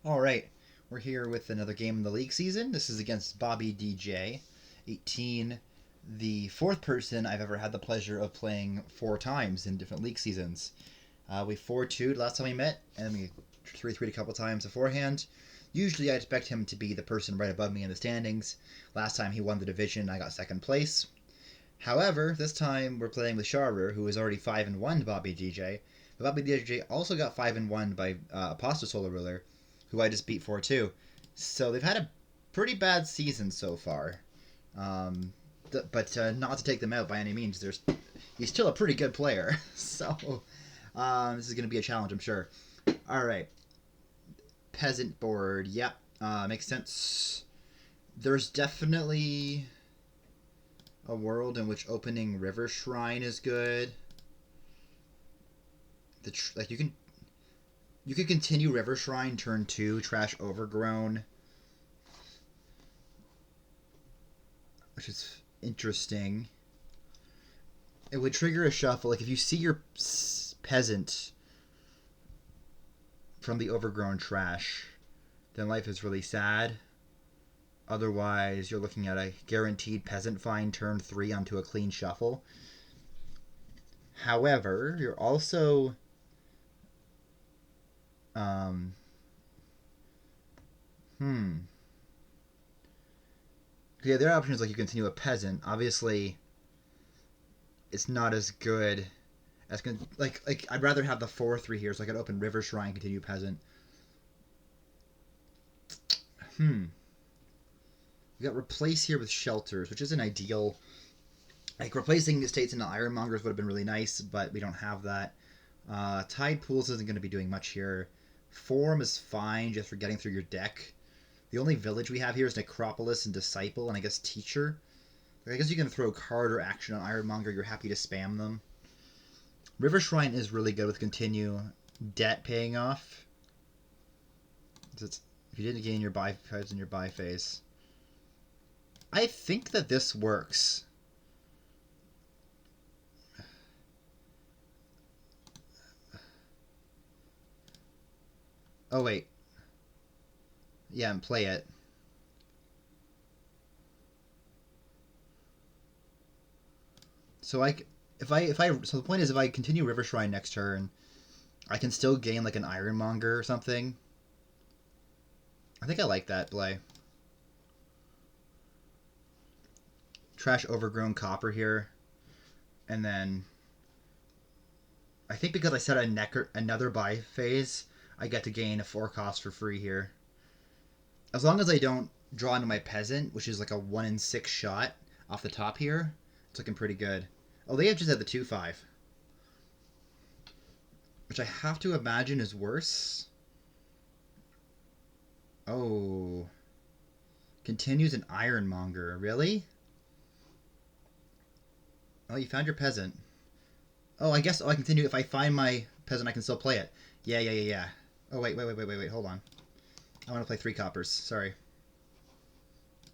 All right, we're here with another game in the league season. This is against bobbydj18, the fourth person I've ever had the pleasure of playing 4 times in different league seasons. We 4-2'd last time we met, and we 3-3'd a couple times beforehand. Usually I expect him to be the person right above me in the standings. Last time he won the division, I got second place. However, this time we're playing with Sharer, who is already 5-1 to Bobby DJ. But Bobby DJ also got 5-1 by Apostle Solar Ruler, who I just beat 4-2. So they've had a pretty bad season so far. But not to take them out by any means. He's still a pretty good player. So this is going to be a challenge, I'm sure. All right. Peasant board. Yep. Makes sense. There's definitely a world in which opening River Shrine is good. You can continue River Shrine turn 2, trash Overgrown, which is interesting. It would trigger a shuffle. Like if you see your peasant from the Overgrown trash, then life is really sad. Otherwise, you're looking at a guaranteed peasant find turn 3 onto a clean shuffle. However, you're also yeah, the other option is like you continue a peasant. Obviously, it's not as good as like I'd rather have the 4-3 here, so I could open River Shrine, continue peasant. We got replace here with shelters, which isn't ideal. Like replacing estates into ironmongers would have been really nice, but we don't have that. Tide pools isn't going to be doing much here. Forum is fine just for getting through your deck. The only village we have here is Necropolis and Disciple, and I guess Teacher. I guess you can throw a card or action on Ironmonger. You're happy to spam them. River Shrine is really good with continue debt paying off. If you didn't gain your buy cards in your buy phase. I think that this works. Oh wait. Yeah, and play it. So so the point is if I continue River Shrine next turn, I can still gain like an Ironmonger or something. I think I like that play. Trash Overgrown Copper here. And then I think because I set another buy phase, I get to gain a 4 cost for free here. As long as I don't draw into my peasant, which is like a 1 in 6 shot off the top here, it's looking pretty good. Oh, they have just had the 2-5. Which I have to imagine is worse. Oh. Continues an Ironmonger. Really? Oh, you found your peasant. Oh, I guess I continue. If I find my peasant, I can still play it. Yeah. Oh, wait. Hold on. I want to play 3 coppers. Sorry.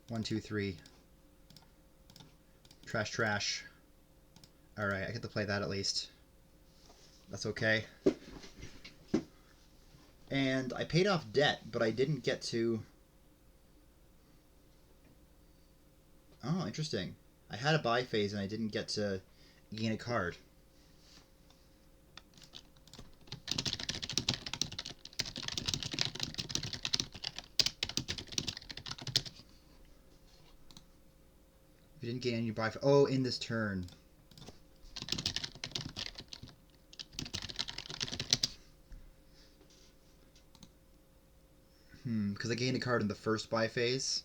1, 2, 3. Trash. Alright, I get to play that at least. That's okay. And I paid off debt, but I didn't get to... Oh, interesting. I had a buy phase and I didn't get to gain a card. You didn't gain any buy... Oh, in this turn. Because I gained a card in the first buy phase.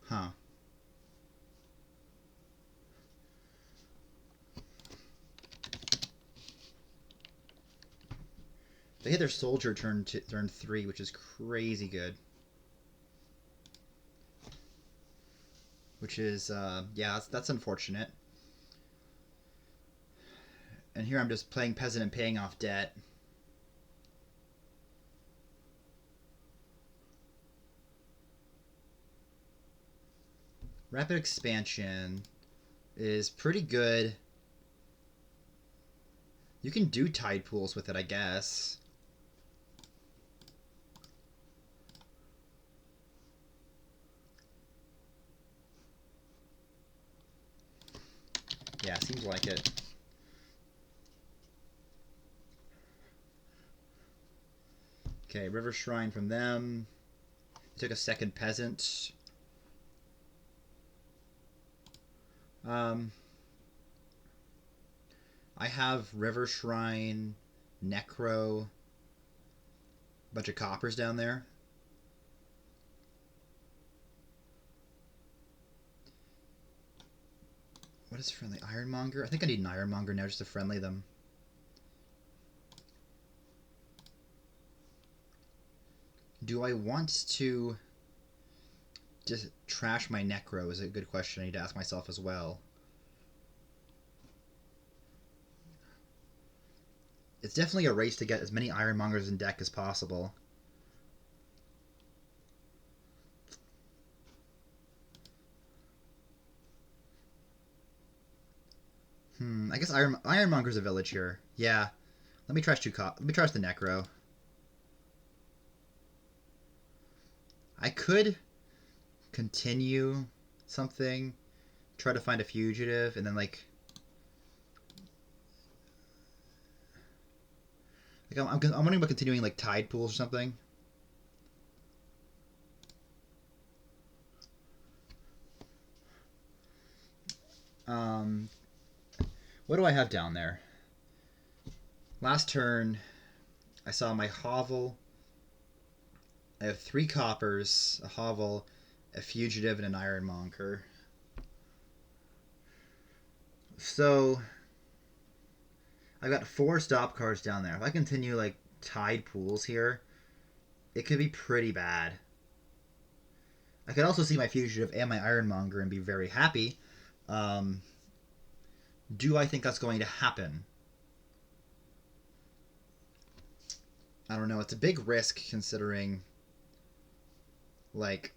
Huh. They hit their soldier turn 3, which is crazy good. Which is, yeah, that's unfortunate. And here I'm just playing peasant and paying off debt. Rapid expansion is pretty good You can do tide pools with it, I guess. Yeah, seems like it. Okay, River Shrine from them. Took a second peasant. I have River Shrine, Necro, bunch of coppers down there. What is friendly? Ironmonger? I think I need an Ironmonger now just to friendly them. Do I want to just trash my Necro is a good question I need to ask myself as well. It's definitely a race to get as many Ironmongers in deck as possible. I guess Ironmonger's a village here. Yeah. Let me trash Let me trash the Necro. I could continue something, try to find a fugitive, and then like I'm wondering about continuing like tide pools or something. What do I have down there? Last turn, I saw my hovel. I have 3 coppers, a hovel, a fugitive, and an Ironmonger. So I've got 4 stop cards down there. If I continue like tide pools here, it could be pretty bad. I could also see my fugitive and my Ironmonger and be very happy. Do I think that's going to happen? I don't know. It's a big risk considering, like,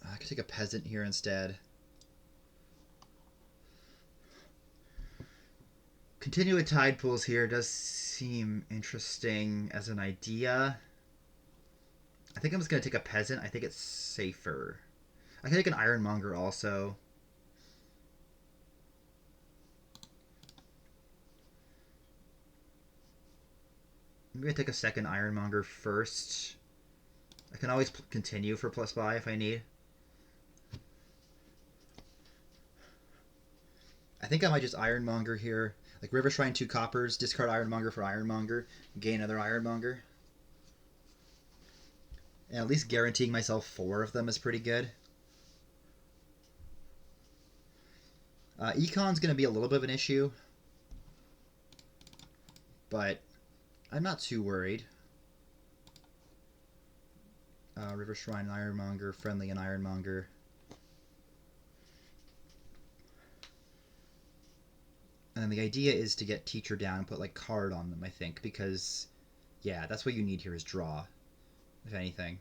I could take a peasant here instead. Continue with tide pools here does seem interesting as an idea. I think I'm just going to take a peasant. I think it's safer. I can take an Ironmonger also. Maybe I take a second Ironmonger first. I can always continue for plus buy if I need. I think I might just Ironmonger here. Like River Shrine 2 coppers, discard Ironmonger for Ironmonger, gain another Ironmonger. And at least guaranteeing myself 4 of them is pretty good. Econ's going to be a little bit of an issue, but I'm not too worried. River Shrine and Ironmonger, friendly and Ironmonger. And then the idea is to get Teacher down and put like card on them, I think, because yeah, that's what you need here is draw, if anything.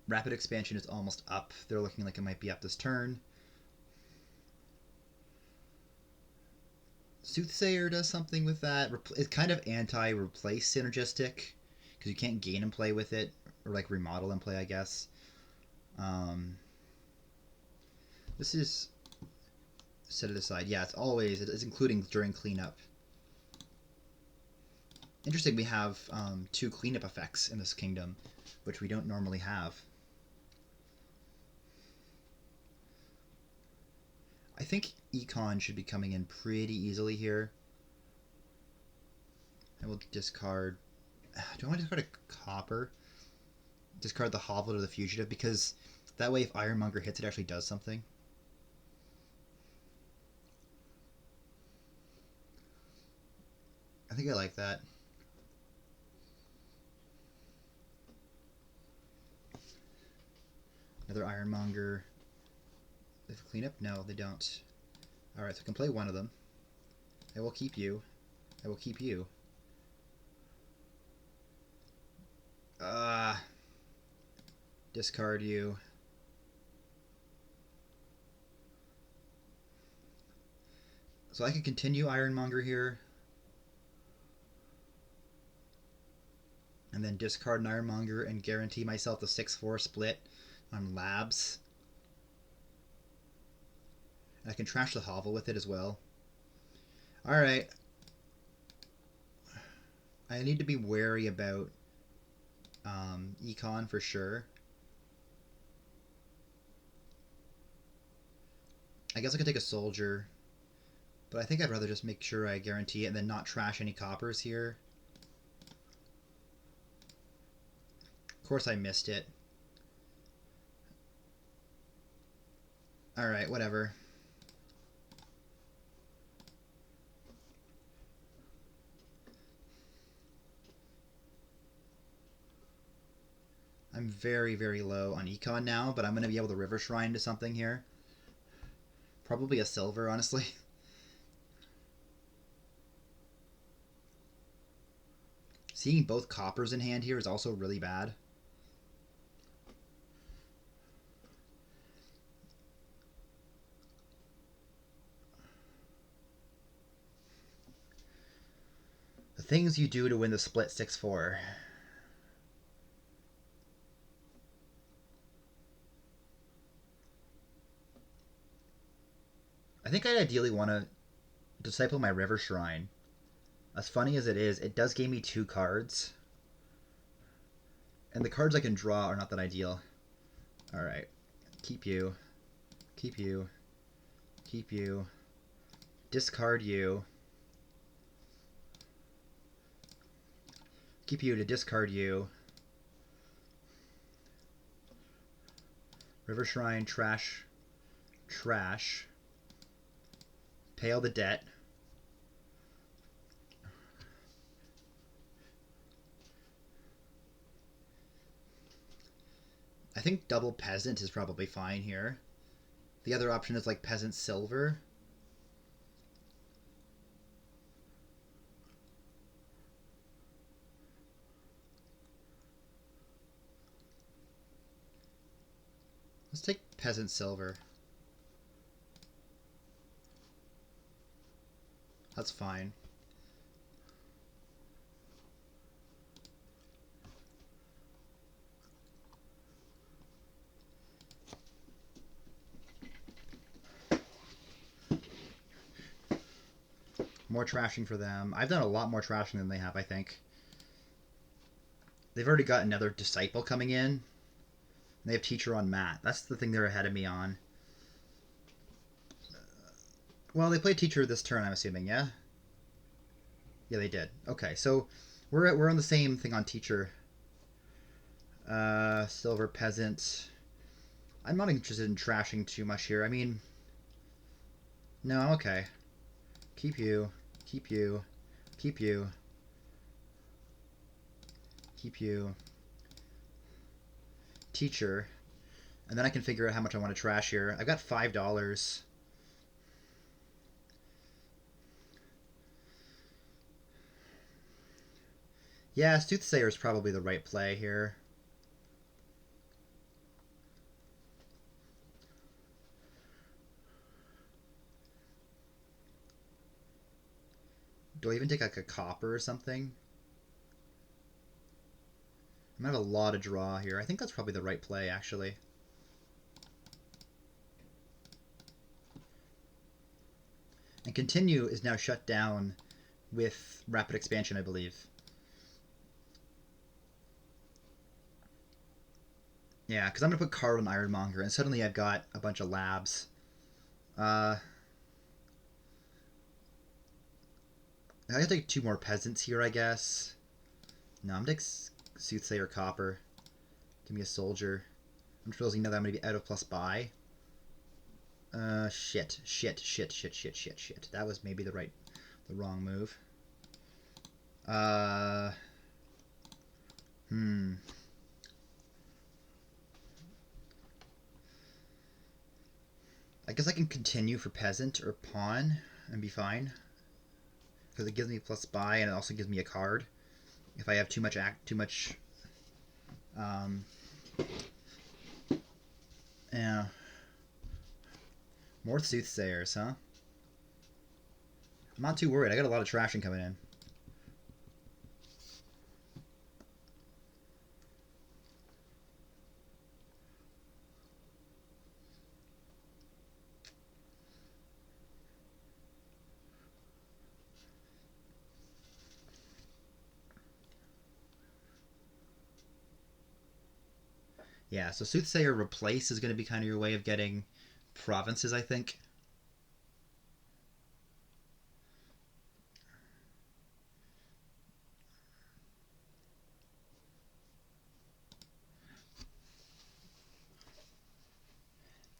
Rapid Expansion is almost up. They're looking like it might be up this turn. Soothsayer does something with that. It's kind of anti-replace synergistic because you can't gain and play with it, or like remodel and play, I guess. This is set it aside. Yeah, it's including during cleanup. Interesting, we have 2 cleanup effects in this kingdom, which we don't normally have. I think Econ should be coming in pretty easily here. I will discard... Do I want to discard a copper? Discard the hovel or the fugitive, because that way if Ironmonger hits, it actually does something. I think I like that. Another Ironmonger. They have cleanup? No, they don't. Alright, so I can play one of them. I will keep you. I will keep you. Discard you. So I can continue Ironmonger here. And then discard an Ironmonger and guarantee myself the 6-4 split on Labs. And I can trash the Hovel with it as well. Alright. I need to be wary about Econ for sure. I guess I could take a Soldier. But I think I'd rather just make sure I guarantee it and then not trash any coppers here. Of course I missed it. Alright, whatever. I'm very, very low on Econ now, but I'm going to be able to River Shrine to something here. Probably a silver, honestly. Seeing both coppers in hand here is also really bad. The things you do to win the split 6-4. I think I ideally want to disciple my River Shrine. As funny as it does give me 2 cards. And the cards I can draw are not that ideal. Alright. Keep you. Keep you. Keep you. Discard you. Keep you to discard you. River Shrine, trash. Trash. Pay all the debt. I think double Peasant is probably fine here. The other option is like Peasant Silver. Let's take Peasant Silver. That's fine. More trashing for them. I've done a lot more trashing than they have, I think. They've already got another Disciple coming in. They have Teacher on mat. That's the thing they're ahead of me on. Well, they played Teacher this turn, I'm assuming, yeah? Yeah, they did. Okay, so we're on the same thing on Teacher. Silver Peasant. I'm not interested in trashing too much here. I mean, no, I'm okay. Keep you. Keep you. Keep you. Keep you. Teacher. And then I can figure out how much I want to trash here. I've got $5. Yeah, Soothsayer is probably the right play here. Do I even take like a copper or something? I'm gonna have a lot of draw here. I think that's probably the right play, actually. And Continue is now shut down with Rapid Expansion, I believe. Yeah, because I'm going to put card on Ironmonger, and suddenly I've got a bunch of labs. I gotta take 2 more Peasants here, I guess. No, I'm going to take Soothsayer Copper. Give me a Soldier. I'm just realizing now that I'm going to be out of plus buy. Shit. That was maybe the wrong move. I guess I can continue for Peasant or Pawn and be fine. Because it gives me plus buy and it also gives me a card. If I have too much yeah. More Soothsayers, huh? I'm not too worried. I got a lot of traction coming in. Yeah, so Soothsayer Replace is going to be kind of your way of getting provinces, I think.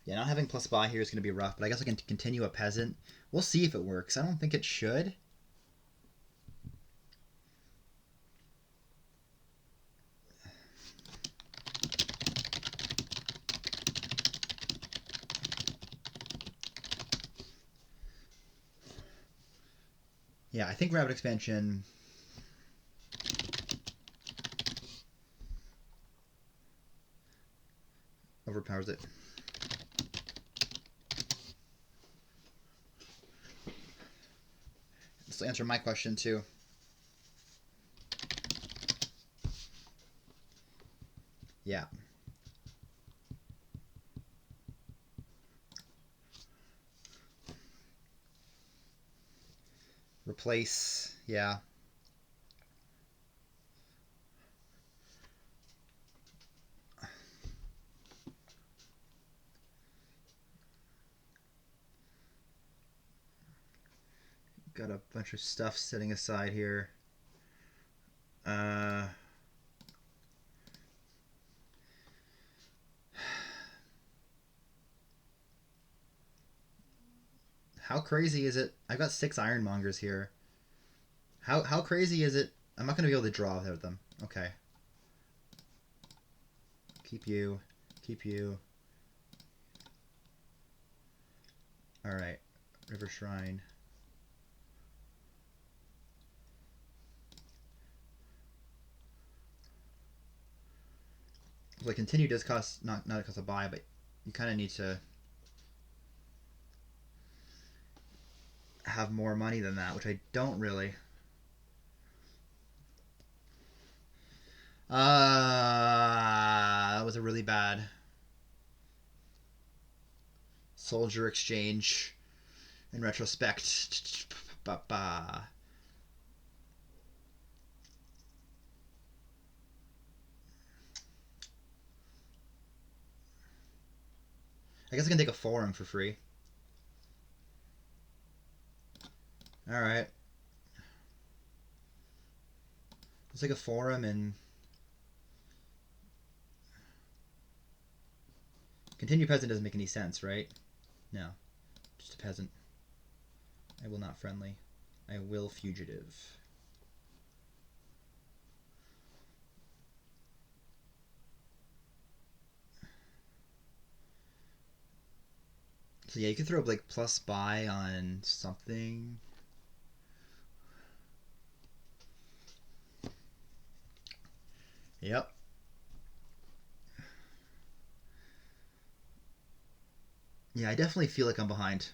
Yeah, not having plus buy here is going to be rough, but I guess I can continue a peasant. We'll see if it works. I don't think it should. Yeah, I think rapid expansion overpowers it. This will answer my question too. Yeah. Replace, yeah. Got a bunch of stuff sitting aside here. How crazy is it? I've got 6 ironmongers here. How crazy is it? I'm not going to be able to draw without them. Okay. Keep you. Keep you. Alright. River Shrine. Like continue does cost not cost a buy, but you kind of need to have more money than that, which I don't really. That was a really bad soldier exchange in retrospect. I guess I can take a forum for free. Alright. Let's take a forum and continue peasant doesn't make any sense, right? No. Just a peasant. I will not friendly. I will fugitive. So yeah, you could throw up like plus buy on something. Yep. Yeah, I definitely feel like I'm behind.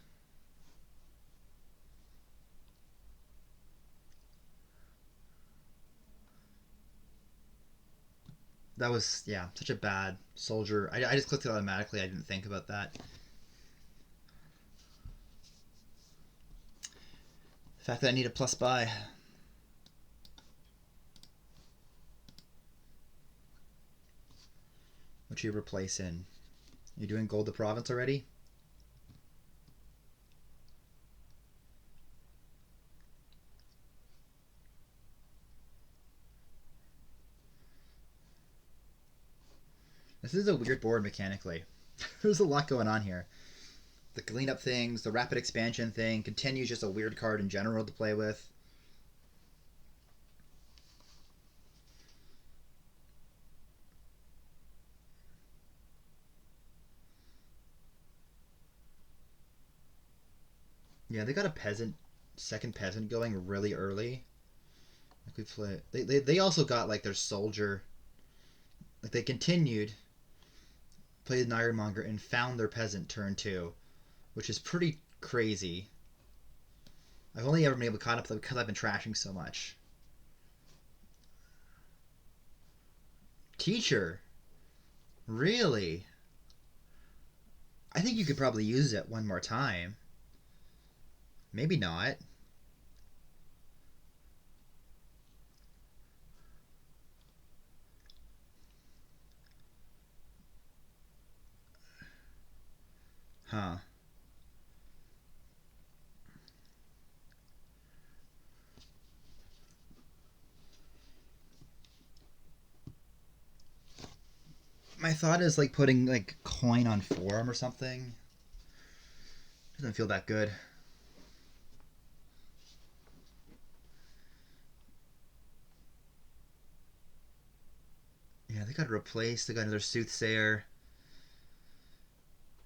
That was, yeah, such a bad soldier. I just clicked it automatically. I didn't think about that. The fact that I need a plus buy. What you replace in? You doing gold to province already? This is a weird board mechanically. There's a lot going on here. The cleanup things, the rapid expansion thing, continues just a weird card in general to play with. Yeah, they got a peasant, second peasant going really early. Like we play, they also got like their soldier. Like they continued, played an ironmonger and found their peasant turn 2, which is pretty crazy. I've only ever been able to caught up because I've been trashing so much. Teacher? Really? I think you could probably use it one more time. Maybe not. Huh. My thought is like putting like coin on forearm or something. Doesn't feel that good. Yeah, they got to replace. They got another soothsayer.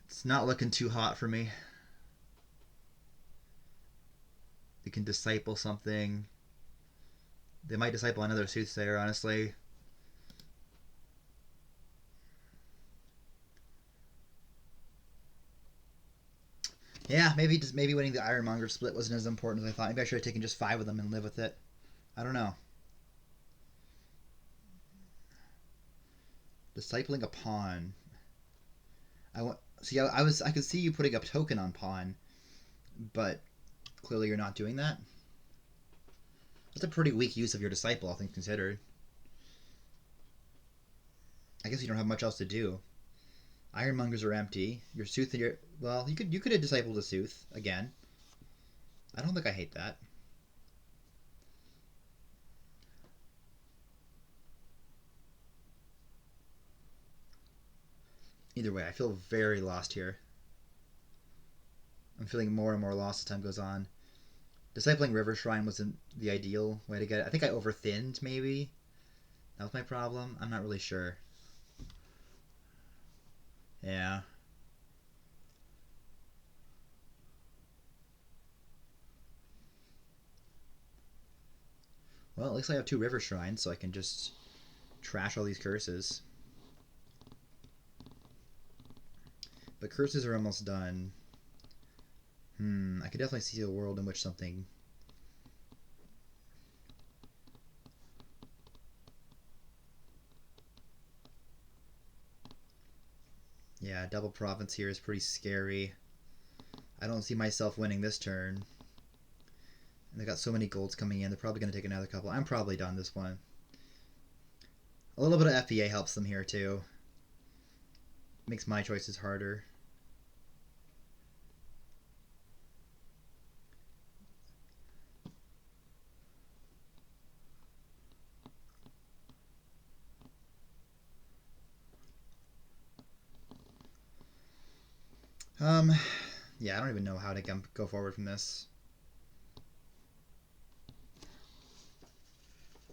It's not looking too hot for me. They can disciple something. They might disciple another soothsayer, honestly. Yeah, maybe winning the Ironmonger split wasn't as important as I thought. Maybe I should have taken just 5 of them and live with it. I don't know. Discipling a pawn. I could see you putting up token on pawn, but clearly you're not doing that. That's a pretty weak use of your disciple, all things considered. I guess you don't have much else to do. Ironmongers are empty. Your Sooth and your you could have discipled a Sooth again. I don't think I hate that. Either way, I feel very lost here. I'm feeling more and more lost as time goes on. Discipling River Shrine wasn't the ideal way to get it. I think I overthinned, maybe. That was my problem. I'm not really sure. Yeah. Well, at least I have 2 River Shrines, so I can just trash all these curses. But curses are almost done. I could definitely see a world in which something... Yeah, double province here is pretty scary. I don't see myself winning this turn. And they got so many golds coming in, they're probably going to take another couple. I'm probably done this one. A little bit of FBA helps them here too. Makes my choices harder. Yeah, I don't even know how to go forward from this.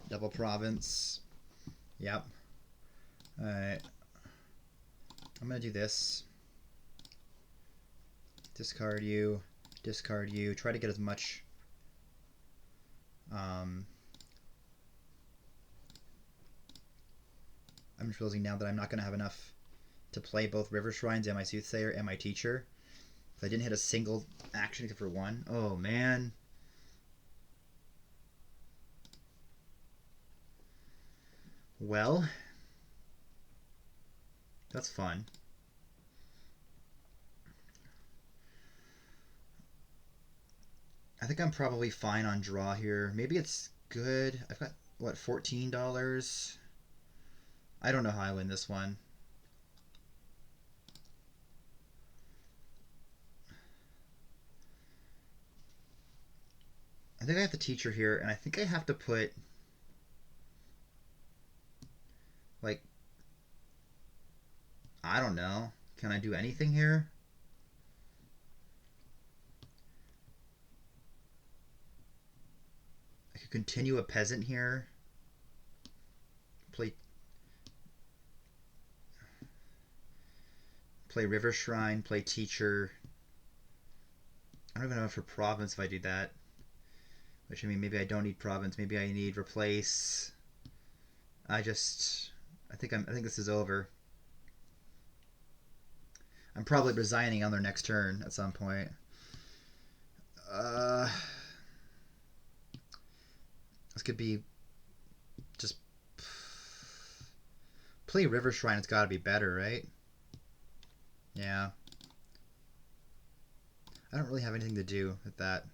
Double province. Yep. Alright. I'm gonna do this. Discard you. Discard you. Try to get as much... I'm just realizing now that I'm not gonna have enough to play both River Shrines and my Soothsayer and my Teacher. If I didn't hit a single action except for one. Oh, man. Well, that's fun. I think I'm probably fine on draw here. Maybe it's good. I've got, what, $14? I don't know how I win this one. I think I have the Teacher here, and I think I have to put, like, I don't know. Can I do anything here? I could continue a Peasant here. Play River Shrine, play Teacher. I don't even know for Province if I do that. Which, I mean, maybe I don't need Province. Maybe I need Replace. I think this is over. I'm probably resigning on their next turn at some point. could be just play River Shrine. It's got to be better, right? Yeah. I don't really have anything to do with that.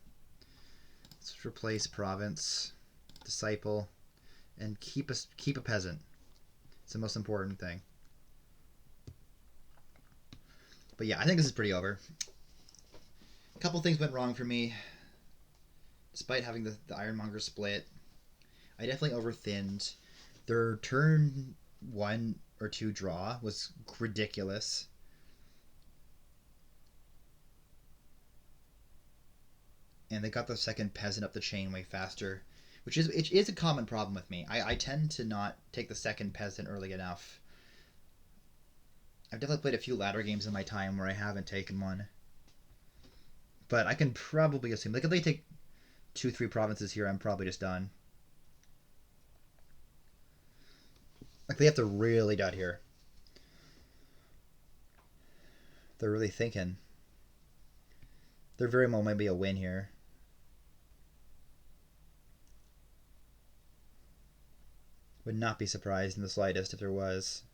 Let's replace province, disciple, and keep a peasant. It's the most important thing. But yeah, I think this is pretty over. A couple things went wrong for me. Despite having the Ironmonger split, I definitely overthinned. Their turn 1 or 2 draw was ridiculous. And they got the second peasant up the chain way faster, which is a common problem with me. I tend to not take the second peasant early enough. I've definitely played a few ladder games in my time where I haven't taken one. But I can probably assume, like if they take 2-3 provinces here, I'm probably just done. Like they have to really dot here. They're really thinking. There very well might be a win here. Would not be surprised in the slightest if there was.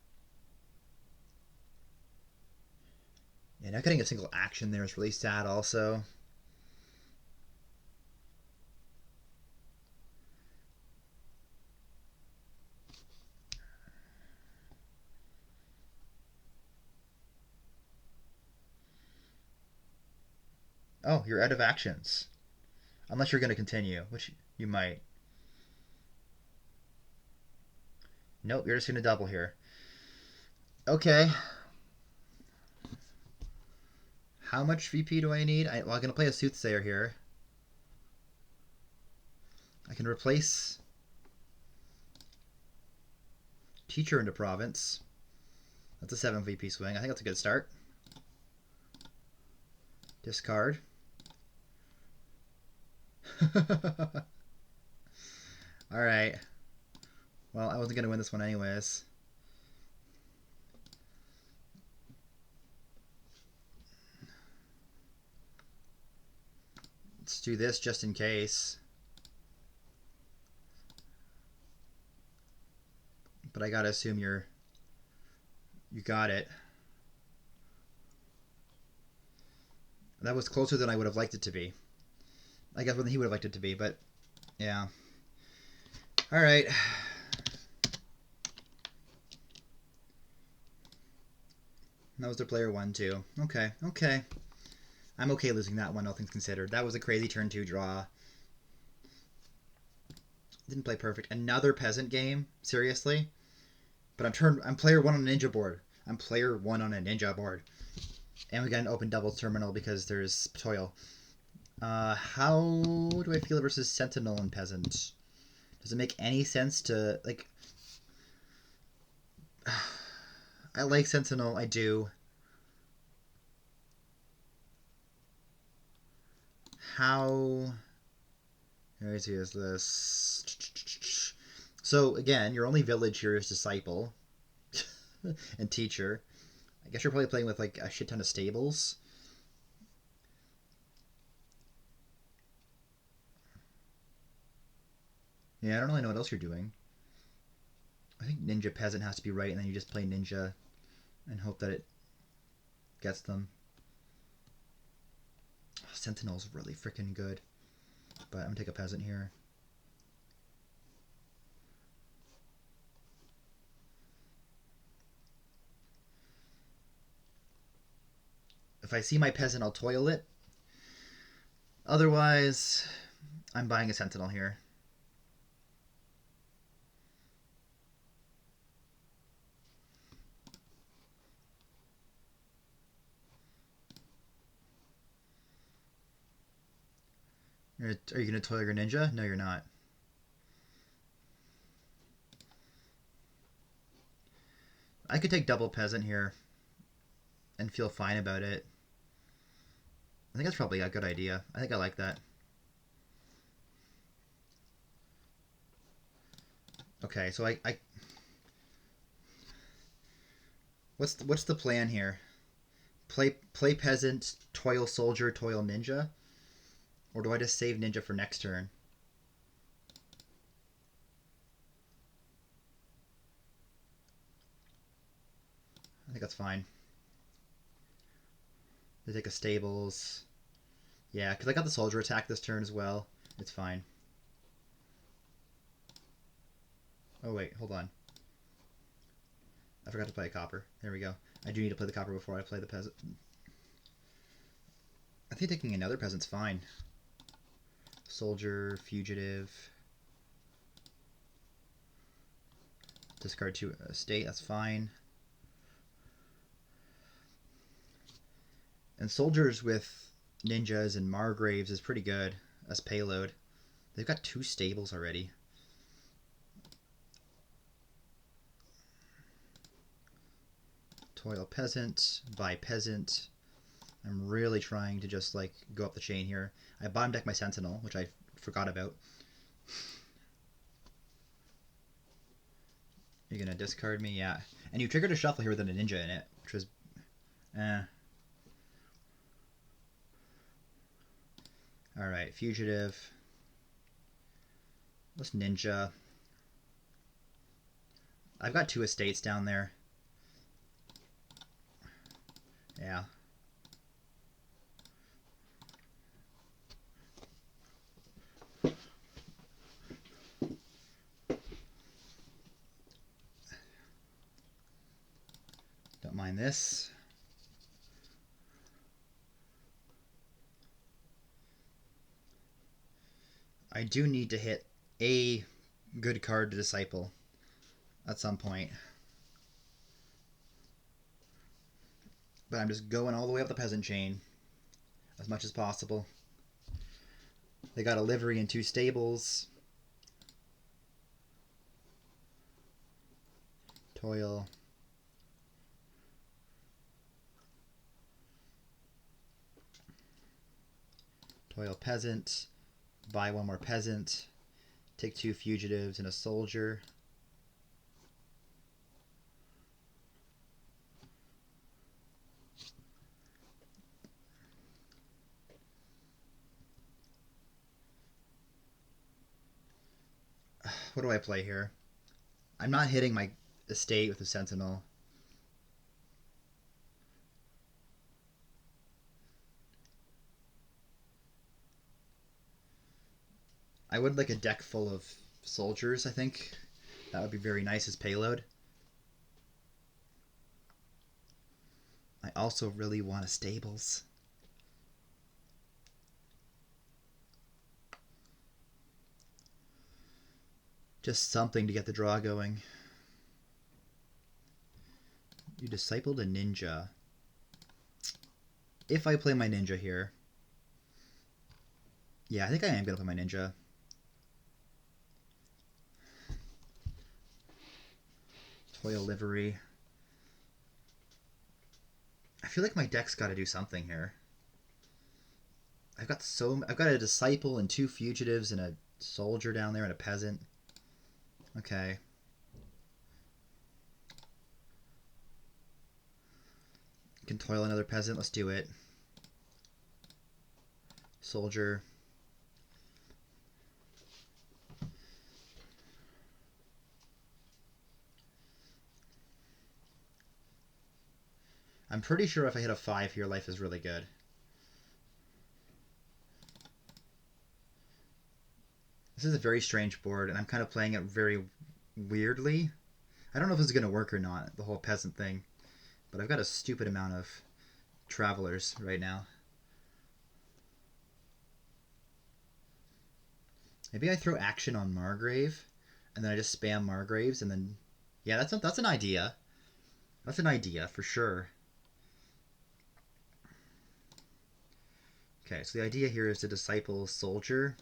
Yeah, not getting a single action there is really sad also. Oh, you're out of actions. Unless you're going to continue, which you might. Nope, you're just going to double here. Okay. How much VP do I need? I'm going to play a Soothsayer here. I can replace Teacher into Province. That's a 7 VP swing. I think that's a good start. Discard. Alright. Well, I wasn't going to win this one anyways. Let's do this just in case. But I gotta assume you got it. That was closer than I would have liked it to be. I guess than he would have liked it to be, but yeah. Alright. That was their player 1 too. Okay, okay. I'm okay losing that one, all things considered. That was a crazy turn 2 draw. Didn't play perfect. Another peasant game? Seriously? But I'm player 1 on a ninja board. I'm player 1 on a ninja board. And we got an open doubles terminal because there's toil. How do I feel versus Sentinel and Peasant? Does it make any sense to, like... I like Sentinel, I do. How easy is this? So, again, your only village here is Disciple and Teacher. I guess you're probably playing with, like, a shit ton of stables. Yeah, I don't really know what else you're doing. I think Ninja Peasant has to be right, and then you just play Ninja and hope that it gets them. Oh, Sentinel's really freaking good. But I'm going to take a Peasant here. If I see my Peasant, I'll toil it. Otherwise, I'm buying a Sentinel here. Are you going to toil your Ninja? No, you're not. I could take double Peasant here and feel fine about it. I think that's probably a good idea. I think I like that. Okay, so I what's the plan here? Play Peasant, toil Soldier, toil Ninja? Or do I just save Ninja for next turn? I think that's fine. They take a stables. Yeah, because I got the soldier attack this turn as well. It's fine. Oh wait, hold on. I forgot to play a copper. There we go. I do need to play the copper before I play the peasant. I think taking another peasant's fine. Soldier, fugitive. Discard 2 estate, that's fine. And soldiers with ninjas and margraves is pretty good as payload. They've got 2 stables already. Toil peasant, buy peasant. I'm really trying to just like go up the chain here. I bottom deck my sentinel, which I forgot about. You're gonna discard me, yeah. And you triggered a shuffle here with a ninja in it, which was Alright, fugitive. What's ninja? I've got 2 estates down there. Yeah. Don't mind this. I do need to hit a good card to disciple at some point. But I'm just going all the way up the peasant chain as much as possible. They got a livery and 2 stables. Toil. Toil peasant. Buy 1 more peasant. Take 2 fugitives and a soldier. What do I play here? I'm not hitting my estate with the sentinel. I would like a deck full of soldiers, I think. That would be very nice as payload. I also really want a stables. Just something to get the draw going. You discipled a ninja. If I play my ninja here... Yeah, I think I am going to play my ninja. Toil livery. I feel like my deck's got to do something here. I've got a disciple and 2 fugitives and a soldier down there and a peasant. Okay. Can toil another peasant. Let's do it. Soldier. I'm pretty sure if I hit a 5 here, life is really good. This is a very strange board, and I'm kind of playing it very weirdly. I don't know if this is going to work or not, the whole peasant thing. But I've got a stupid amount of travelers right now. Maybe I throw action on Margrave, and then I just spam Margraves, and then... Yeah, that's an idea. That's an idea, for sure. Okay, so the idea here is to disciple Soldier.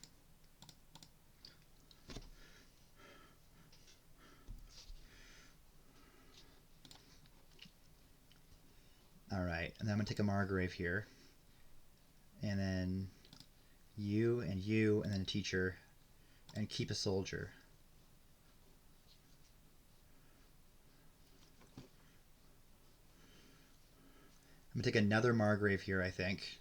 Alright, and then I'm going to take a Margrave here. And then you, and then a teacher. And keep a soldier. I'm going to take another Margrave here, I think.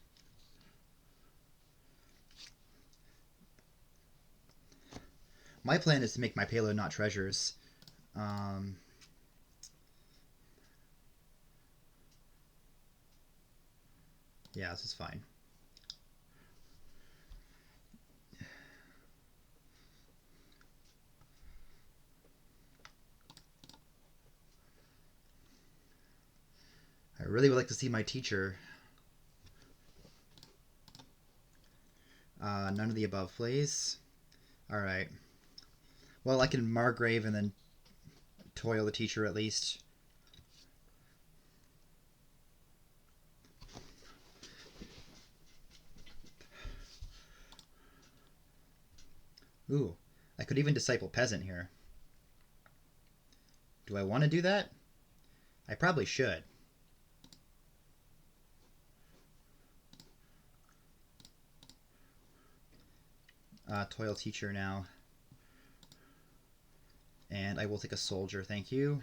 My plan is to make my payload not treasures. Yeah, this is fine. I really would like to see my teacher. None of the above, please. Alright. Well, I can Margrave and then toil the teacher at least. Ooh, I could even disciple peasant here. Do I want to do that? I probably should. Toil teacher now. And I will take a soldier, thank you.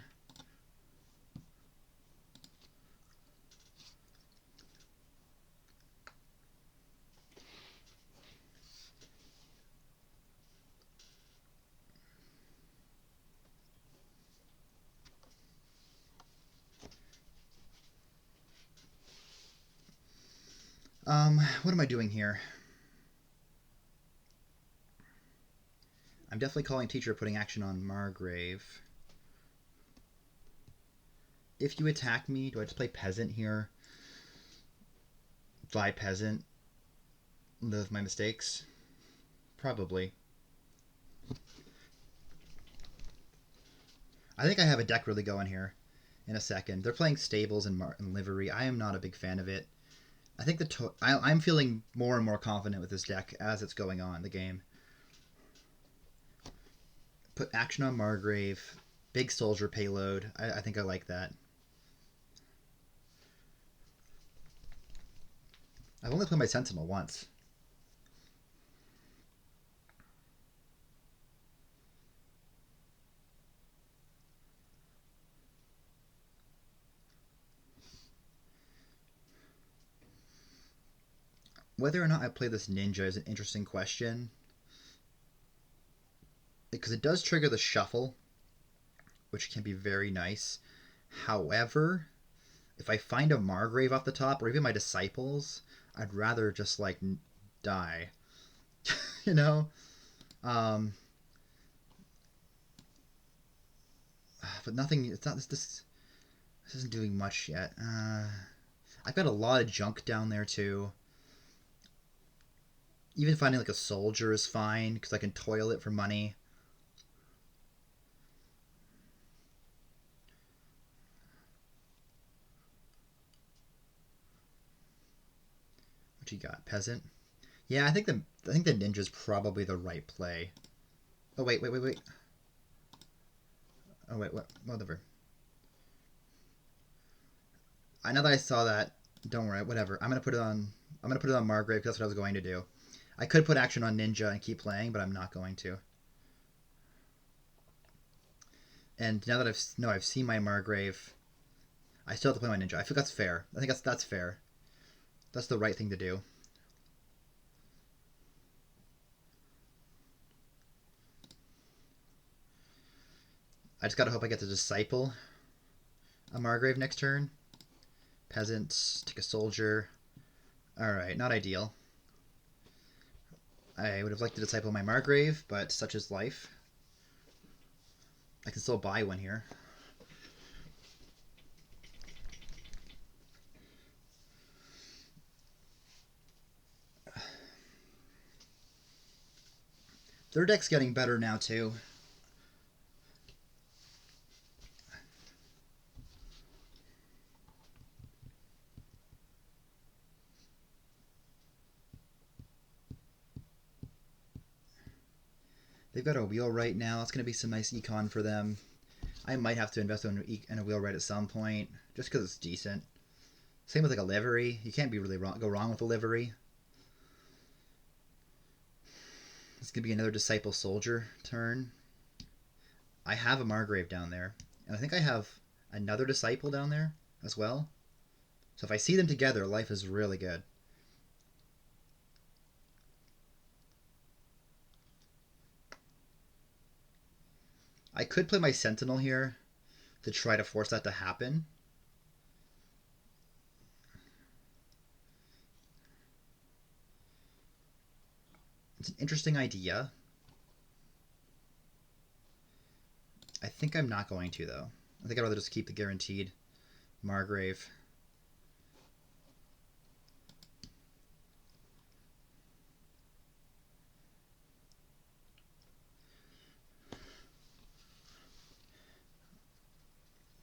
What am I doing here? I'm definitely calling teacher, putting action on Margrave. If you attack me, do I just play peasant here? Fly peasant? Live with my mistakes? Probably. I think I have a deck really going here in a second. They're playing stables and livery. I am not a big fan of it. I think I'm feeling more and more confident with this deck as it's going on, the game. Put action on Margrave. Big soldier payload. I think I like that. I've only played my Sentinel once. Whether or not I play this ninja is an interesting question. Because it does trigger the shuffle, which can be very nice. However, if I find a Margrave off the top, or even my disciples, I'd rather just like die. You know? But nothing, it's not, this isn't doing much yet. I've got a lot of junk down there too. Even finding like a soldier is fine, because I can toil it for money. What you got? Peasant? Yeah, I think the ninja's probably the right play. Oh wait. Oh wait, what? Whatever. I know that I saw that. Don't worry, whatever. I'm gonna put it on. I'm gonna put it on Margrave because that's what I was going to do. I could put action on Ninja and keep playing, but I'm not going to. And now that I've seen my Margrave, I still have to play my Ninja. I think that's fair. I think that's fair. That's the right thing to do. I just gotta hope I get to disciple a Margrave next turn. Peasant, take a soldier. Alright, not ideal. I would have liked to disciple my Margrave, but such is life. I can still buy one here. Their deck's getting better now, too. They've got a wheelwright now. That's going to be some nice econ for them. I might have to invest in a wheelwright at some point, just because it's decent. Same with like a livery. You can't be really go wrong with a livery. It's going to be another disciple soldier turn. I have a Margrave down there, and I think I have another disciple down there as well. So if I see them together, life is really good. I could play my Sentinel here to try to force that to happen. It's an interesting idea. I think I'm not going to, though. I think I'd rather just keep the guaranteed Margrave.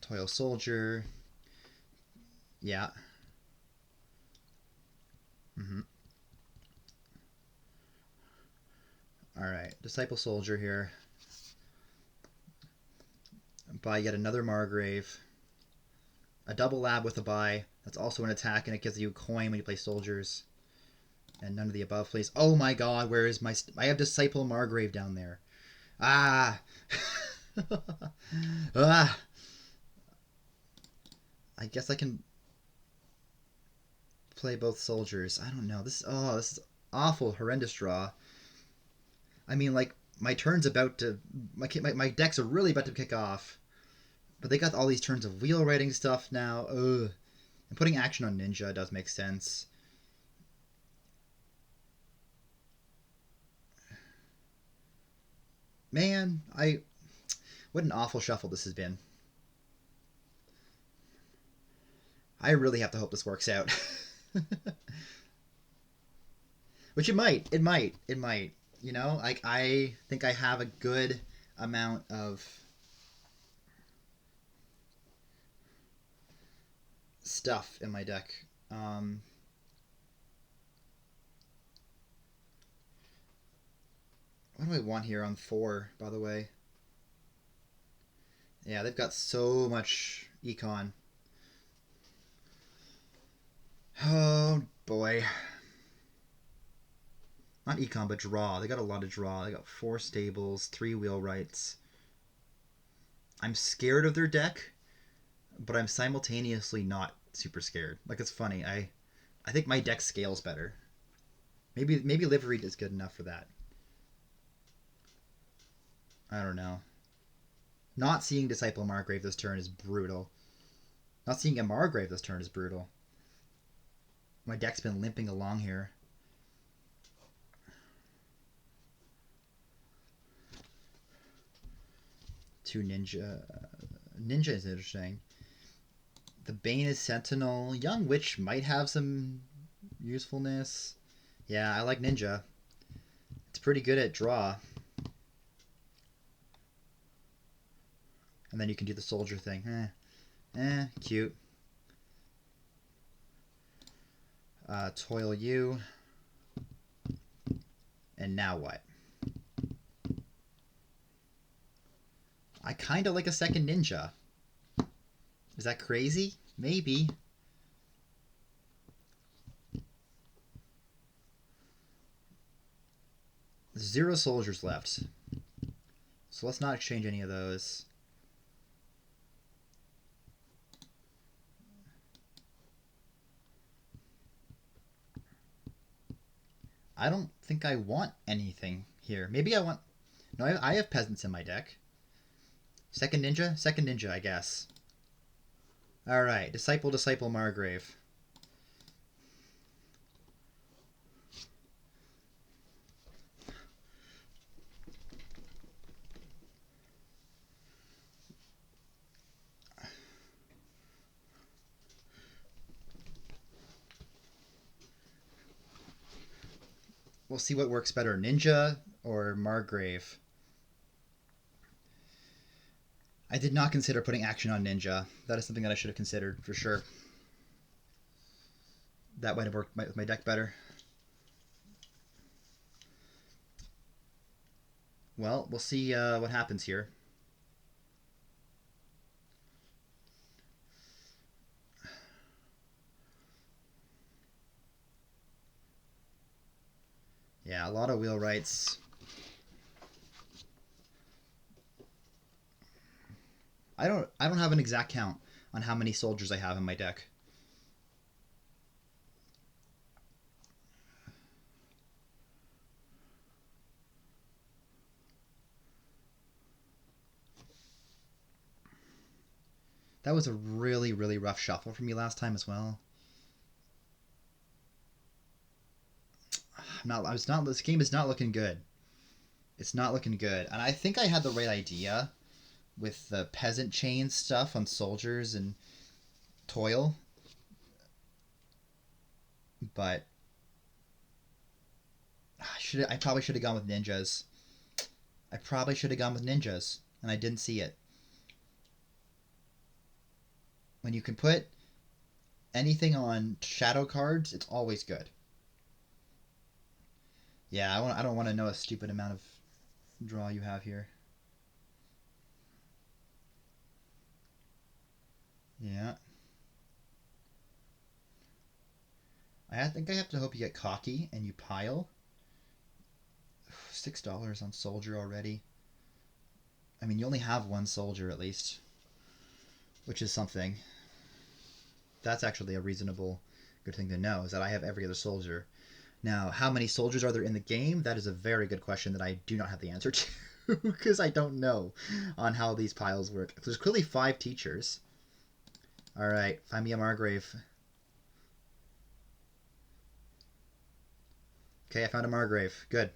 Toil Soldier. Yeah. Alright, Disciple Soldier here. Buy yet another Margrave. A double lab with a buy. That's also an attack, and it gives you a coin when you play soldiers. And none of the above, please. Oh my god, where is my... I have Disciple Margrave down there. Ah! Ah! I guess I can play both soldiers. I don't know. This is awful, horrendous draw. I mean, like, my turn's about to... My decks are really about to kick off. But they got all these turns of wheel writing stuff now. Ugh. And putting action on Ninja does make sense. Man, what an awful shuffle this has been. I really have to hope this works out. Which it might. It might. It might. You know, like, I think I have a good amount of stuff in my deck. What do I want here on 4, by the way? Yeah, they've got so much econ. Oh, boy. Not econ, but draw. They got a lot of draw. They got 4 stables, 3 wheelwrights. I'm scared of their deck, but I'm simultaneously not super scared. Like, it's funny. I think my deck scales better. Maybe Livery is good enough for that. I don't know. Not seeing Disciple Margrave this turn is brutal. Not seeing a Margrave this turn is brutal. My deck's been limping along here. Two Ninja. Ninja is interesting. The Bane is Sentinel. Young Witch might have some usefulness. Yeah, I like Ninja. It's pretty good at draw. And then you can do the soldier thing. Cute. Toil you. And now what? I kind of like a second Ninja. Is that crazy? Maybe. There's 0 soldiers left. So let's not exchange any of those. I don't think I want anything here. Maybe I want... No, I have peasants in my deck. Second Ninja? Second Ninja, I guess. Alright, Disciple Margrave. We'll see what works better, Ninja or Margrave. I did not consider putting action on Ninja. That is something that I should have considered, for sure. That might have worked with my deck better. Well, we'll see what happens here. Yeah, a lot of wheelwrights. I don't have an exact count on how many soldiers I have in my deck. That was a really, really rough shuffle for me last time as well. This game is not looking good. It's not looking good. And I think I had the right idea with the peasant chain stuff on soldiers and toil. But I probably should have gone with ninjas. And I didn't see it. When you can put anything on shadow cards, it's always good. Yeah, I don't want to know a stupid amount of draw you have here. Yeah. I think I have to hope you get cocky and you pile. $6 on soldier already. I mean, you only have one soldier at least, which is something. That's actually a reasonable good thing to know, is that I have every other soldier. Now, how many soldiers are there in the game? That is a very good question that I do not have the answer to, because I don't know on how these piles work. There's clearly 5 teachers. Alright, find me a Margrave. Okay, I found a Margrave. Good.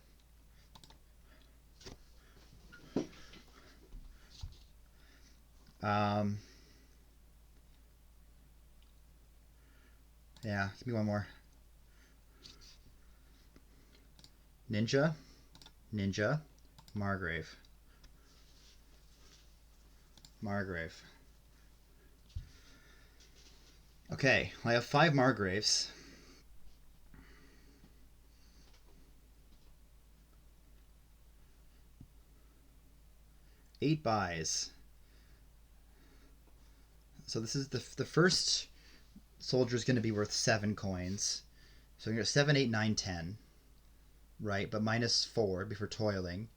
Yeah, give me one more. Ninja, ninja, Margrave. Margrave. Okay, I have 5 Margraves. Eight buys. So this is the first soldier is going to be worth 7 coins. So you're going to 7, 8, 9, 10. Right, but minus 4 before toiling.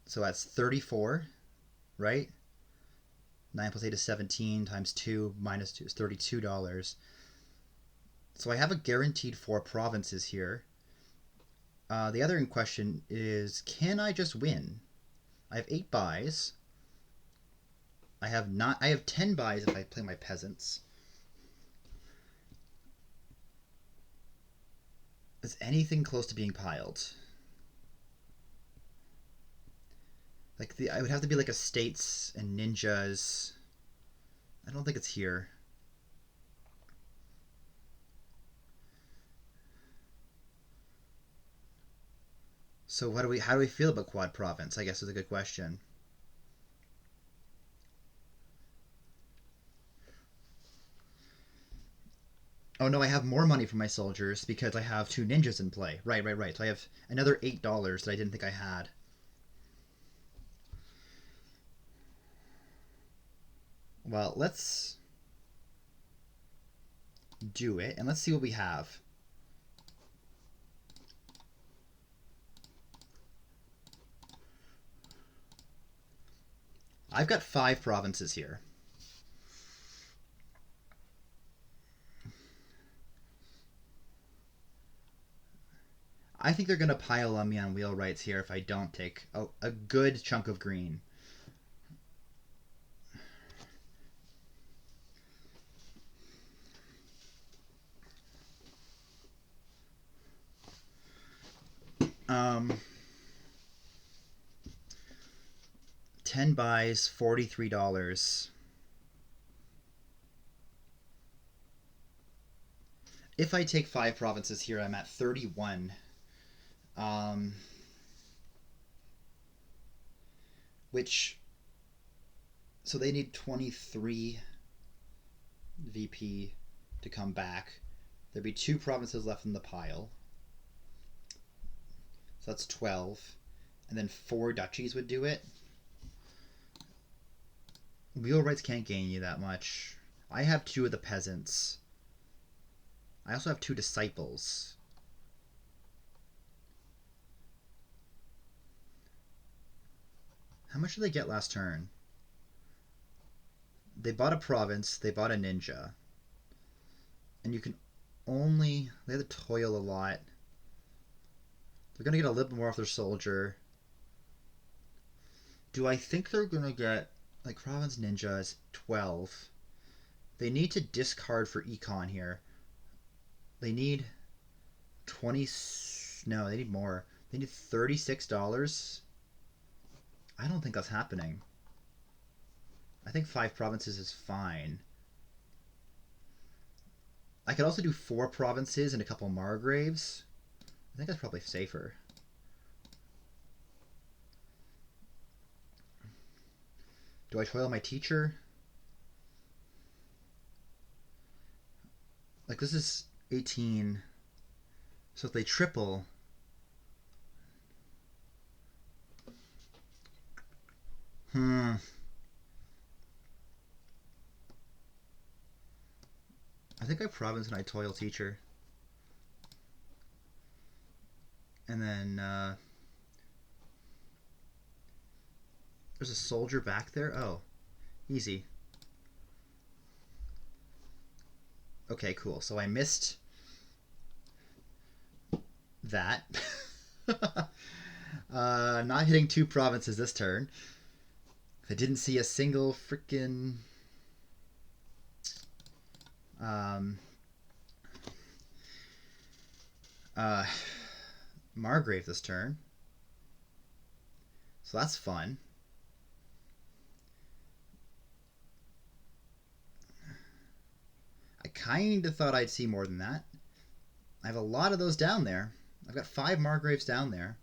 So that's 34, right? 9 plus 8 is 17 times 2 minus 2 is $32. So I have a guaranteed 4 provinces here. The other in question is, can I just win? I have 8 buys. I have 10 buys if I play my peasants. Is anything close to being piled? Like I would have to be like estates and ninjas. I don't think it's here. So how do we feel about quad province? I guess is a good question. Oh no, I have more money for my soldiers because I have 2 ninjas in play. Right. So I have another $8 that I didn't think I had. Well, let's do it and let's see what we have. I've got 5 provinces here. I think they're going to pile on me on wheelwrights here if I don't take a good chunk of green. Um, 10 buys, $43. If I take 5 provinces here, I'm at 31. Which, so they need 23 VP to come back. There'd be 2 provinces left in the pile. So that's 12. And then 4 duchies would do it. Wheelwrights can't gain you that much. I have 2 of the peasants. I also have 2 disciples. How much did they get last turn? They bought a province, they bought a ninja. And you can only... They have to toil a lot. They're going to get a little bit more off their soldier. Do I think they're going to get... Like, province ninja is 12. They need to discard for econ here. They need 20. No, they need more. They need $36. I don't think that's happening. I think 5 provinces is fine. I could also do 4 provinces and a couple margraves. I think that's probably safer. Do I toil my teacher? Like, this is 18. So if they triple... I think I province and I toil teacher. And then there's a soldier back there. Oh, easy. Okay, cool. So I missed that. Not hitting 2 provinces this turn. I didn't see a single freaking Margrave this turn. So that's fun. I kind of thought I'd see more than that. I have a lot of those down there. I've got 5 Margraves down there.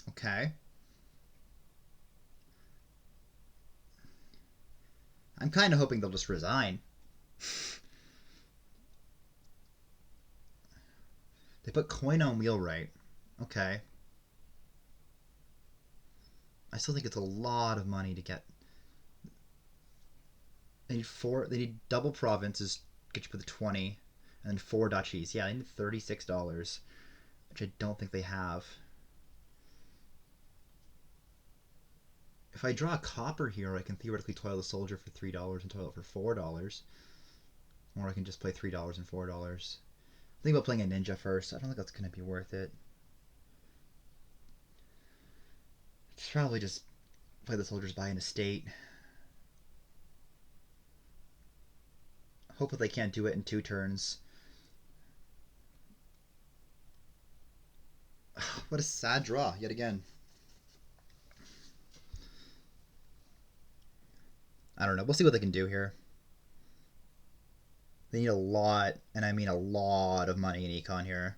Okay. I'm kind of hoping they'll just resign. They put coin on wheelwright. Okay. I still think it's a lot of money to get. They need 4. They need double provinces, get you for the 20, and then 4 duchies. Yeah, they need $36, which I don't think they have. If I draw a copper here, I can theoretically toil the soldier for $3 and toil it for $4. Or I can just play $3 and $4. Think about playing a ninja first. I don't think that's going to be worth it. It's probably just play the soldiers by an estate. Hope that they can't do it in 2 turns. What a sad draw, yet again. I don't know. We'll see what they can do here. They need a lot, and I mean a lot of money in econ here.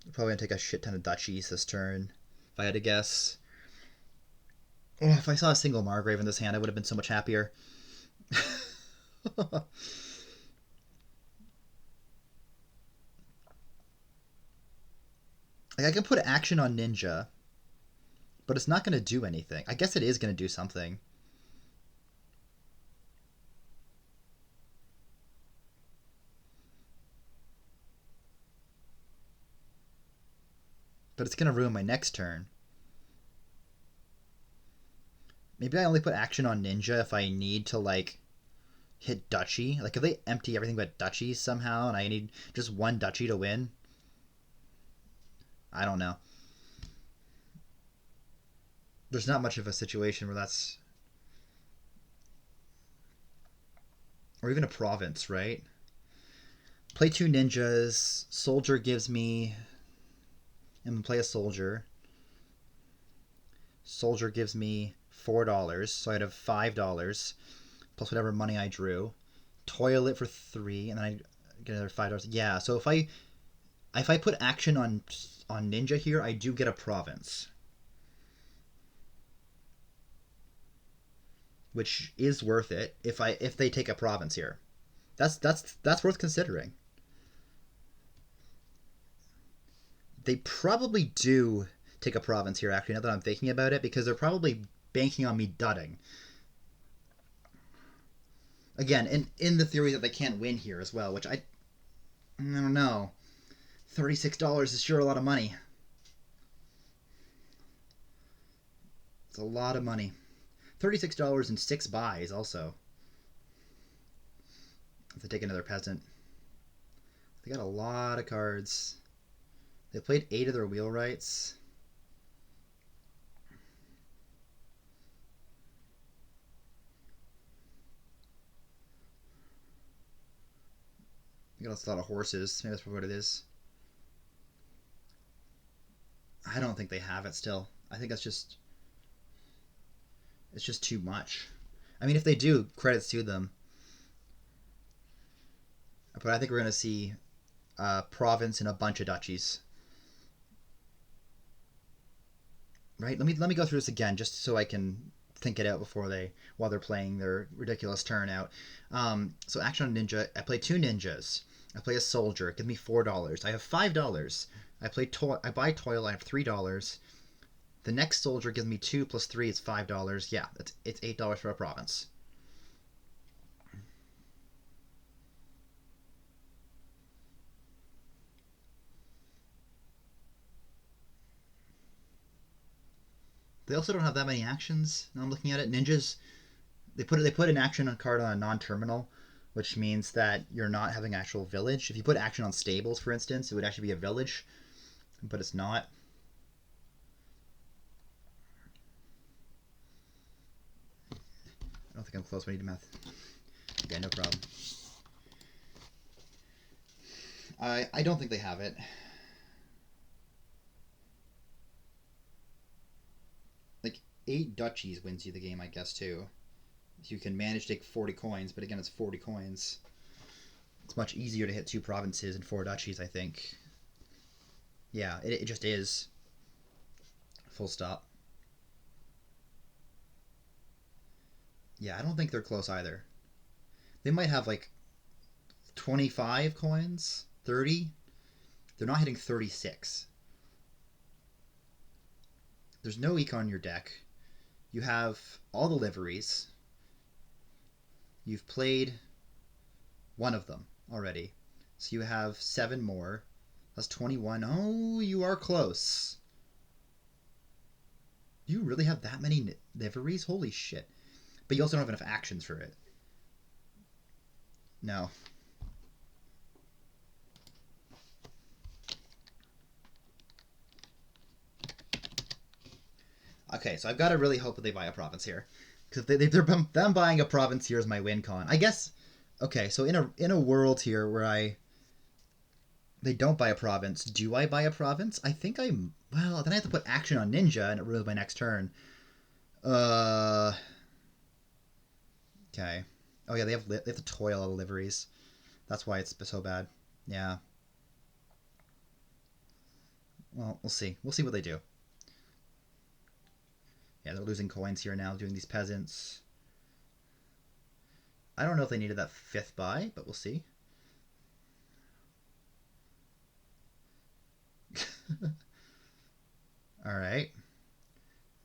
They're probably going to take a shit ton of duchies this turn, if I had to guess. Oh, if I saw a single Margrave in this hand, I would have been so much happier. Like, I can put action on ninja, but it's not going to do anything. I guess it is going to do something. But it's going to ruin my next turn. Maybe I only put action on ninja if I need to, like, hit duchy. Like, if they empty everything but duchies somehow and I need just 1 duchy to win. I don't know. There's not much of a situation where that's... Or even a province, right? Play 2 ninjas. Soldier gives me... And play a soldier. Soldier gives me $4, so I'd have $5 plus whatever money I drew. Toil it for 3, and then I get another $5. Yeah, so if I put action on ninja here, I do get a province, which is worth it if they take a province here. That's worth considering. They probably do take a province here, actually, now that I'm thinking about it, because they're probably banking on me dudding. Again, in the theory that they can't win here as well, which I don't know. $36 is sure a lot of money. It's a lot of money. $36 and 6 buys also. If they take another peasant. They got a lot of cards. They played 8 of their wheelwrights. got a lot of horses. Maybe that's probably what it is. I don't think they have it still. I think it's just too much. I mean, if they do, credits to them. But I think we're going to see province and a bunch of duchies. Right? Let me go through this again just so I can think it out while they're playing their ridiculous turn out. So action on ninja. I play 2 ninjas. I play a soldier. Give me $4. I have $5. I buy toil. I have $3. The next soldier gives me 2 plus 3 is $5. Yeah, it's $8 for a province. They also don't have that many actions. Now I'm looking at it. Ninjas, they put an action card on a non-terminal, which means that you're not having an actual village. If you put action on stables, for instance, it would actually be a village, but it's not. I don't think I'm close when I need math. Yeah, no problem. I don't think they have it. Like 8 duchies wins you the game, I guess, too. You can manage to take 40 coins, but again, it's 40 coins. It's much easier to hit 2 provinces and 4 duchies, I think. Yeah, it just is. Full stop. Yeah, I don't think they're close either. They might have like 25 coins, 30. They're not hitting 36. There's no econ in your deck. You have all the liveries. You've played one of them already. So you have 7 more. That's 21. Oh, you are close. You really have that many liveries? Holy shit. But you also don't have enough actions for it. No. Okay, so I've got to really hope that they buy a province here. Because them buying a province here is my win con. I guess, okay, so in a world here where they don't buy a province, do I buy a province? I think well, then I have to put action on ninja and it ruins my next turn. Okay. Oh yeah, they have to toil all the liveries. That's why it's so bad. Yeah. Well, we'll see. We'll see what they do. Yeah, they're losing coins here now, doing these peasants. I don't know if they needed that 5th buy, but we'll see. Alright.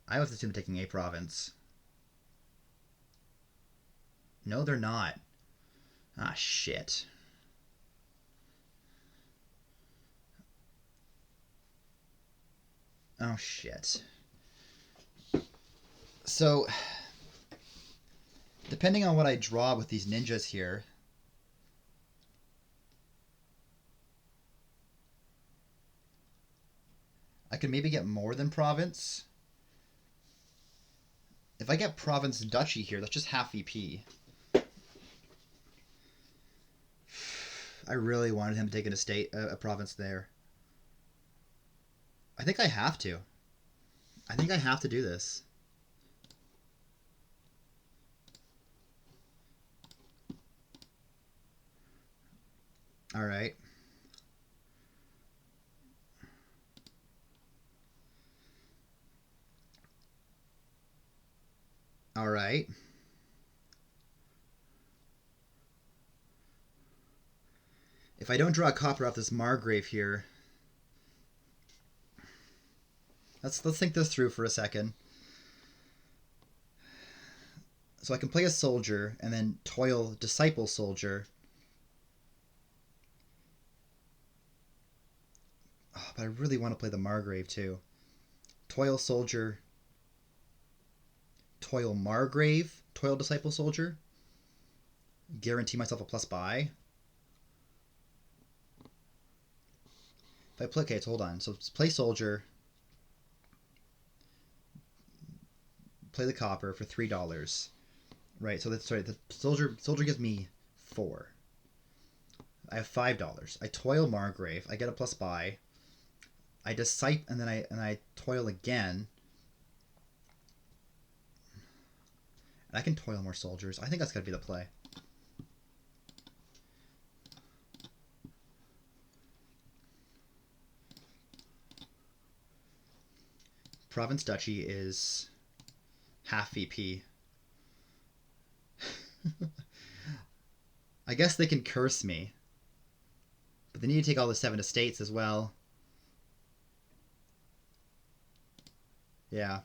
I was assuming taking a province. No, they're not. Ah, shit. Oh, shit. So, depending on what I draw with these ninjas here, I could maybe get more than province. If I get province duchy here, that's just half VP. I really wanted him to take an estate, a province there. I think I have to. I think I have to do this. All right. All right. If I don't draw a copper off this Margrave here, let's think this through for a second. So I can play a soldier and then toil disciple soldier. Oh, but I really want to play the Margrave too. Toil soldier, toil Margrave, toil disciple soldier. Guarantee myself a plus buy. If I play, okay, so hold on. So play soldier, play the copper for $3. Right. So that's sorry. The soldier gives me 4. I have $5. I toil Margrave. I get a plus buy. I disciple, and then I toil again. And I can toil more soldiers. I think that's gotta be the play. Province Duchy is half VP. I guess they can curse me. But they need to take all the 7 estates as well. Yeah.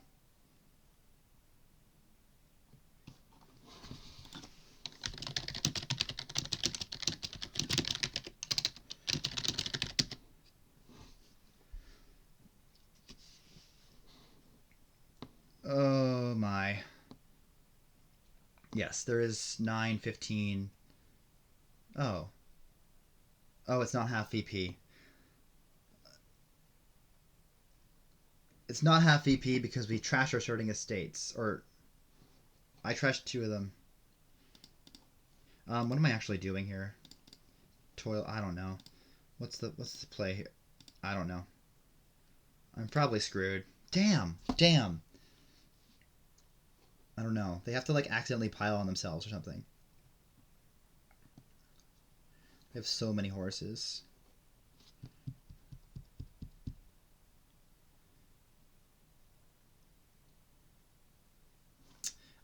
Oh my. Yes, there is 9, 15. Oh. Oh, it's not half VP. It's not half VP because we trashed our starting estates. Or, I trashed 2 of them. What am I actually doing here? Toil, I don't know. What's the play here? I don't know. I'm probably screwed. Damn. I don't know. They have to like accidentally pile on themselves or something. They have so many horses.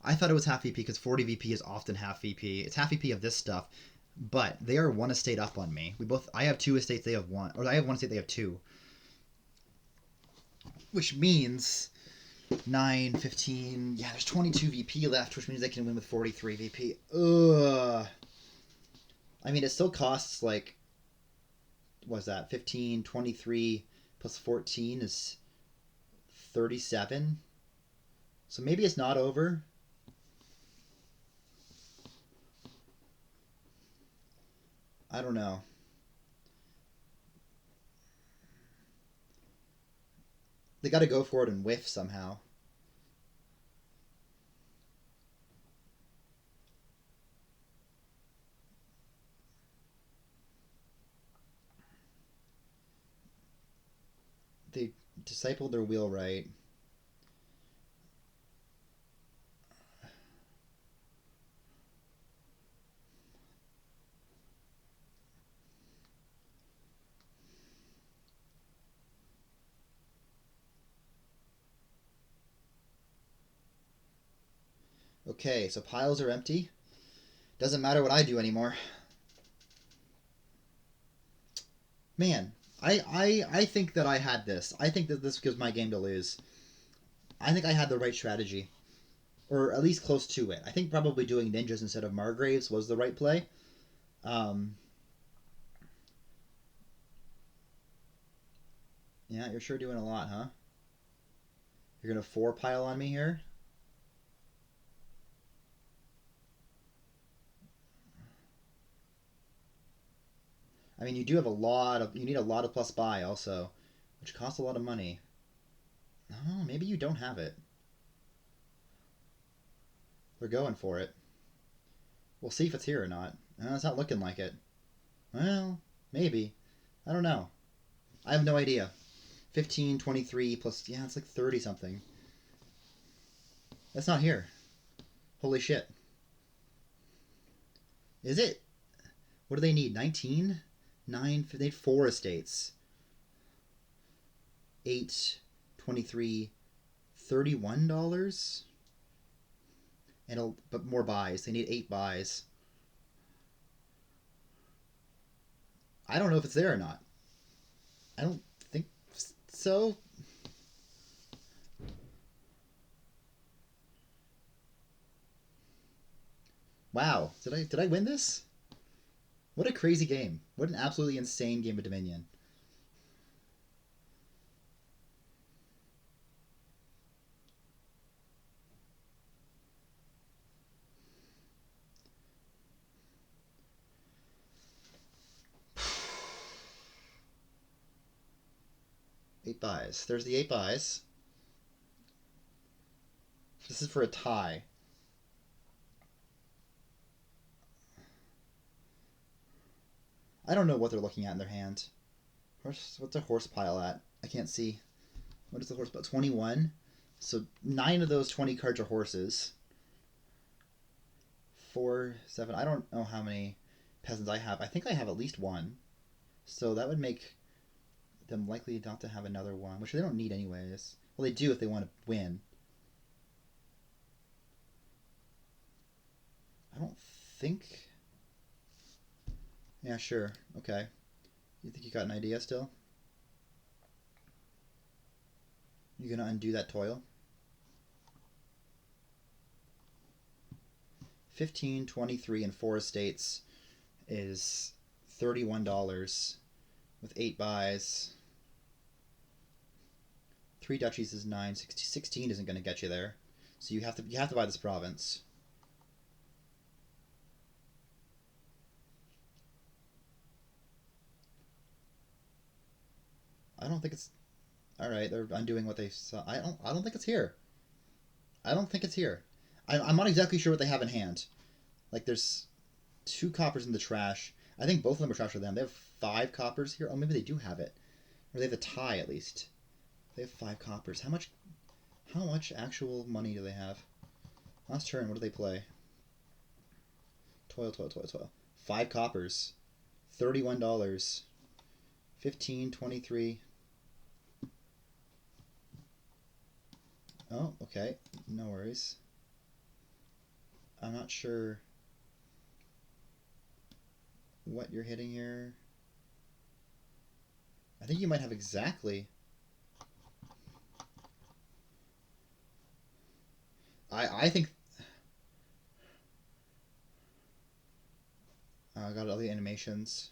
I thought it was half VP because 40 VP is often half VP. It's half VP of this stuff, but they are 1 estate up on me. I have 2 estates, they have 1. Or I have 1 estate, they have 2. Which means 9, 15. Yeah, there's 22 VP left, which means they can win with 43 VP. Ugh. I mean, it still costs like, what's that? 15, 23 plus 14 is 37. So maybe it's not over. I don't know. They got to go for it and whiff somehow. They discipled their wheelwright. Okay, so piles are empty. Doesn't matter what I do anymore. Man, I think that I had this. I think that this gives my game to lose. I think I had the right strategy. Or at least close to it. I think probably doing ninjas instead of Margraves was the right play. Yeah, you're sure doing a lot, huh? You're going to 4 pile on me here? I mean, you do have you need a lot of plus buy also, which costs a lot of money. Oh, maybe you don't have it. They're going for it. We'll see if it's here or not. It's not looking like it. Well, maybe. I don't know. I have no idea. 15, 23 plus, yeah, it's like 30 something. That's not here. Holy shit. Is it? What do they need? 19? 9? They need 4 estates. 8, 23, $31? But more buys. They need 8 buys. I don't know if it's there or not. I don't think so. Wow. Did I win this? What a crazy game. What an absolutely insane game of Dominion. Eight buys. There's the 8 buys. This is for a tie. I don't know what they're looking at in their hand. What's a horse pile at? I can't see. What is the horse pile? 21. So 9 of those 20 cards are horses. 4, 7. I don't know how many peasants I have. I think I have at least one. So that would make them likely not to have another one, which they don't need anyways. Well, they do if they want to win. I don't think... Yeah, sure. Okay. You think you got an idea still? You gonna undo that toil? 15, 23, and 4 estates is $31 with 8 buys. 3 duchies is 9. 16 isn't going to get you there, so you have to buy this province. I don't think it's all right. They're undoing what they saw. I don't think it's here. I don't think it's here. I'm not exactly sure what they have in hand. Like there's 2 coppers in the trash. I think both of them are trash for them. They have 5 coppers here. Oh, maybe they do have it, or they have a tie at least. They have 5 coppers. How much actual money do they have? Last turn, what do they play? Toil, toil, toil, toil. 5 coppers. $31. 15, 23. Oh, okay. No worries. I'm not sure what you're hitting here. I think you might have exactly... I think... I got all the animations.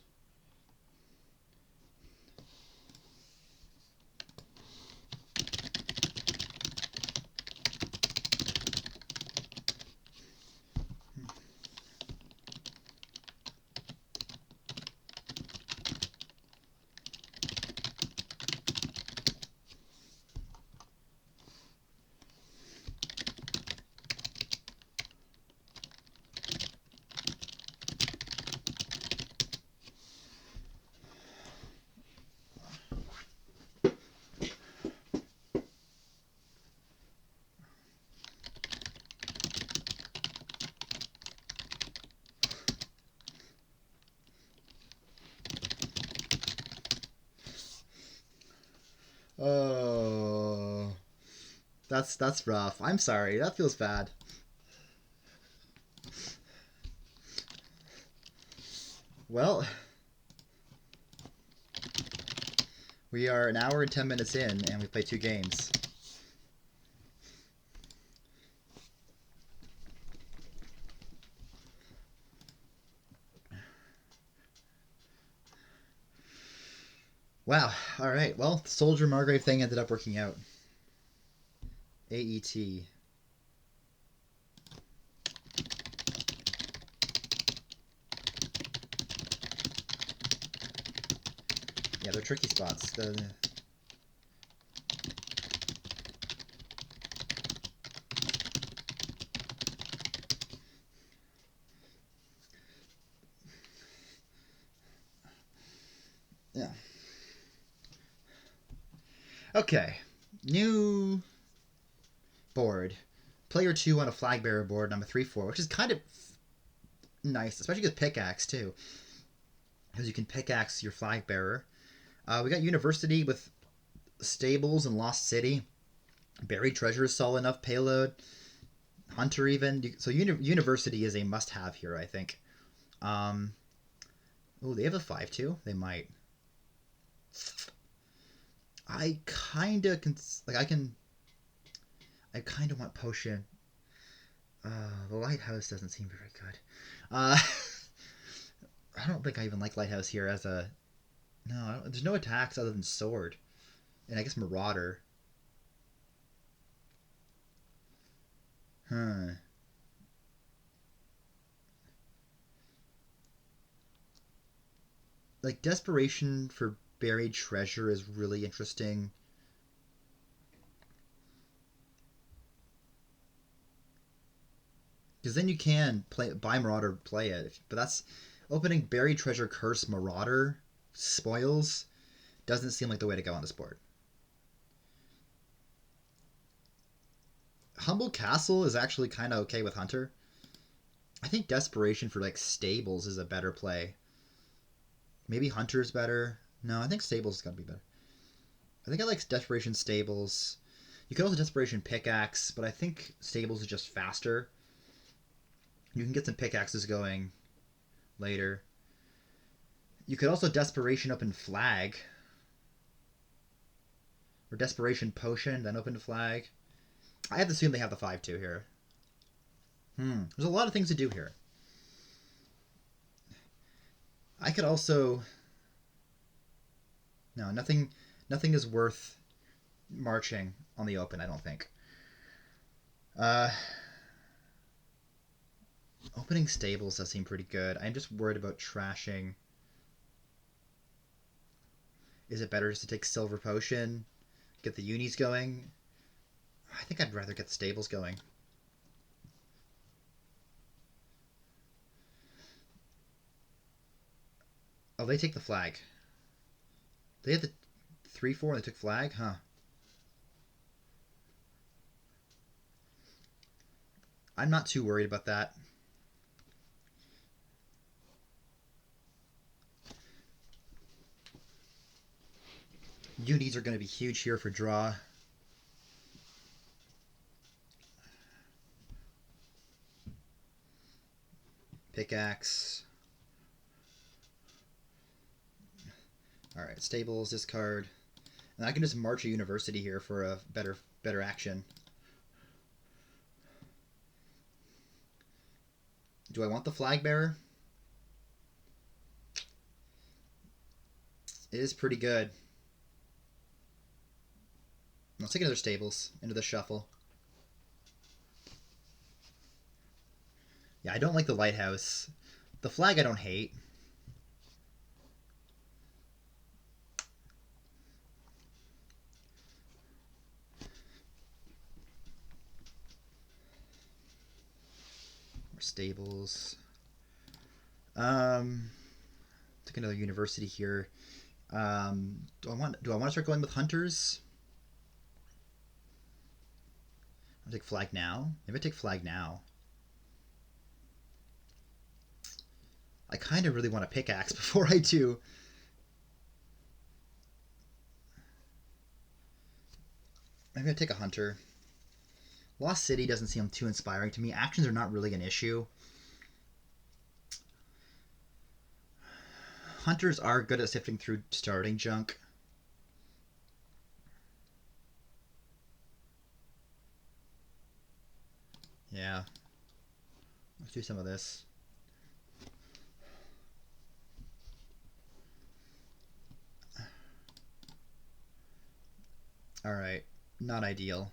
Oh, that's rough. I'm sorry. That feels bad. Well, we are an hour and 10 minutes in, and we played 2 games. Wow. All right. Well, the Soldier Margrave thing ended up working out. AET. Yeah, they're tricky spots. Yeah. Okay. New board. Player 2 on a flag bearer board, number 3-4, which is kind of nice, especially with pickaxe too, because you can pickaxe your flag bearer. We got University with Stables and Lost City. Buried Treasure is solid enough. Payload. Hunter even. So University is a must-have here, I think. Oh, they have a 5-2? They might. I kind of can... Like, I kind of want Potion. The Lighthouse doesn't seem very good. I don't think I even like Lighthouse here as a... No, there's no attacks other than Sword. And I guess Marauder. Huh. Like, Desperation for Buried Treasure is really interesting. Because then you can buy Marauder, play it. But that's... Opening Buried Treasure Curse Marauder Spoils doesn't seem like the way to go on this board. Humble Castle is actually kind of okay with Hunter. I think Desperation for like Stables is a better play. Maybe Hunter's better. No, I think Stables is going to be better. I think I like Desperation Stables. You could also Desperation Pickaxe, but I think Stables is just faster. You can get some pickaxes going later. You could also Desperation open Flag. Or Desperation Potion, then open Flag. I have to assume they have the 5-2 here. There's a lot of things to do here. I could also... No, nothing is worth marching on the open, I don't think. Opening Stables does seem pretty good. I'm just worried about trashing. Is it better just to take Silver Potion? Get the unis going? I think I'd rather get the Stables going. Oh, they take the Flag. They had the 3-4 and they took Flag? Huh. I'm not too worried about that. Unis are going to be huge here for draw. Pickaxe. Alright, Stables, discard. And I can just march a University here for a better action. Do I want the Flag Bearer? It is pretty good. Let's take another Stables into the shuffle. Yeah, I don't like the Lighthouse. The Flag I don't hate. More Stables. Take another University here. Do I want to start going with Hunters? I'll take Flag now. Maybe I take Flag now. I kind of really want a Pickaxe before I do. I'm going to take a Hunter. Lost City doesn't seem too inspiring to me. Actions are not really an issue. Hunters are good at sifting through starting junk. Yeah. Let's do some of this. Alright. Not ideal.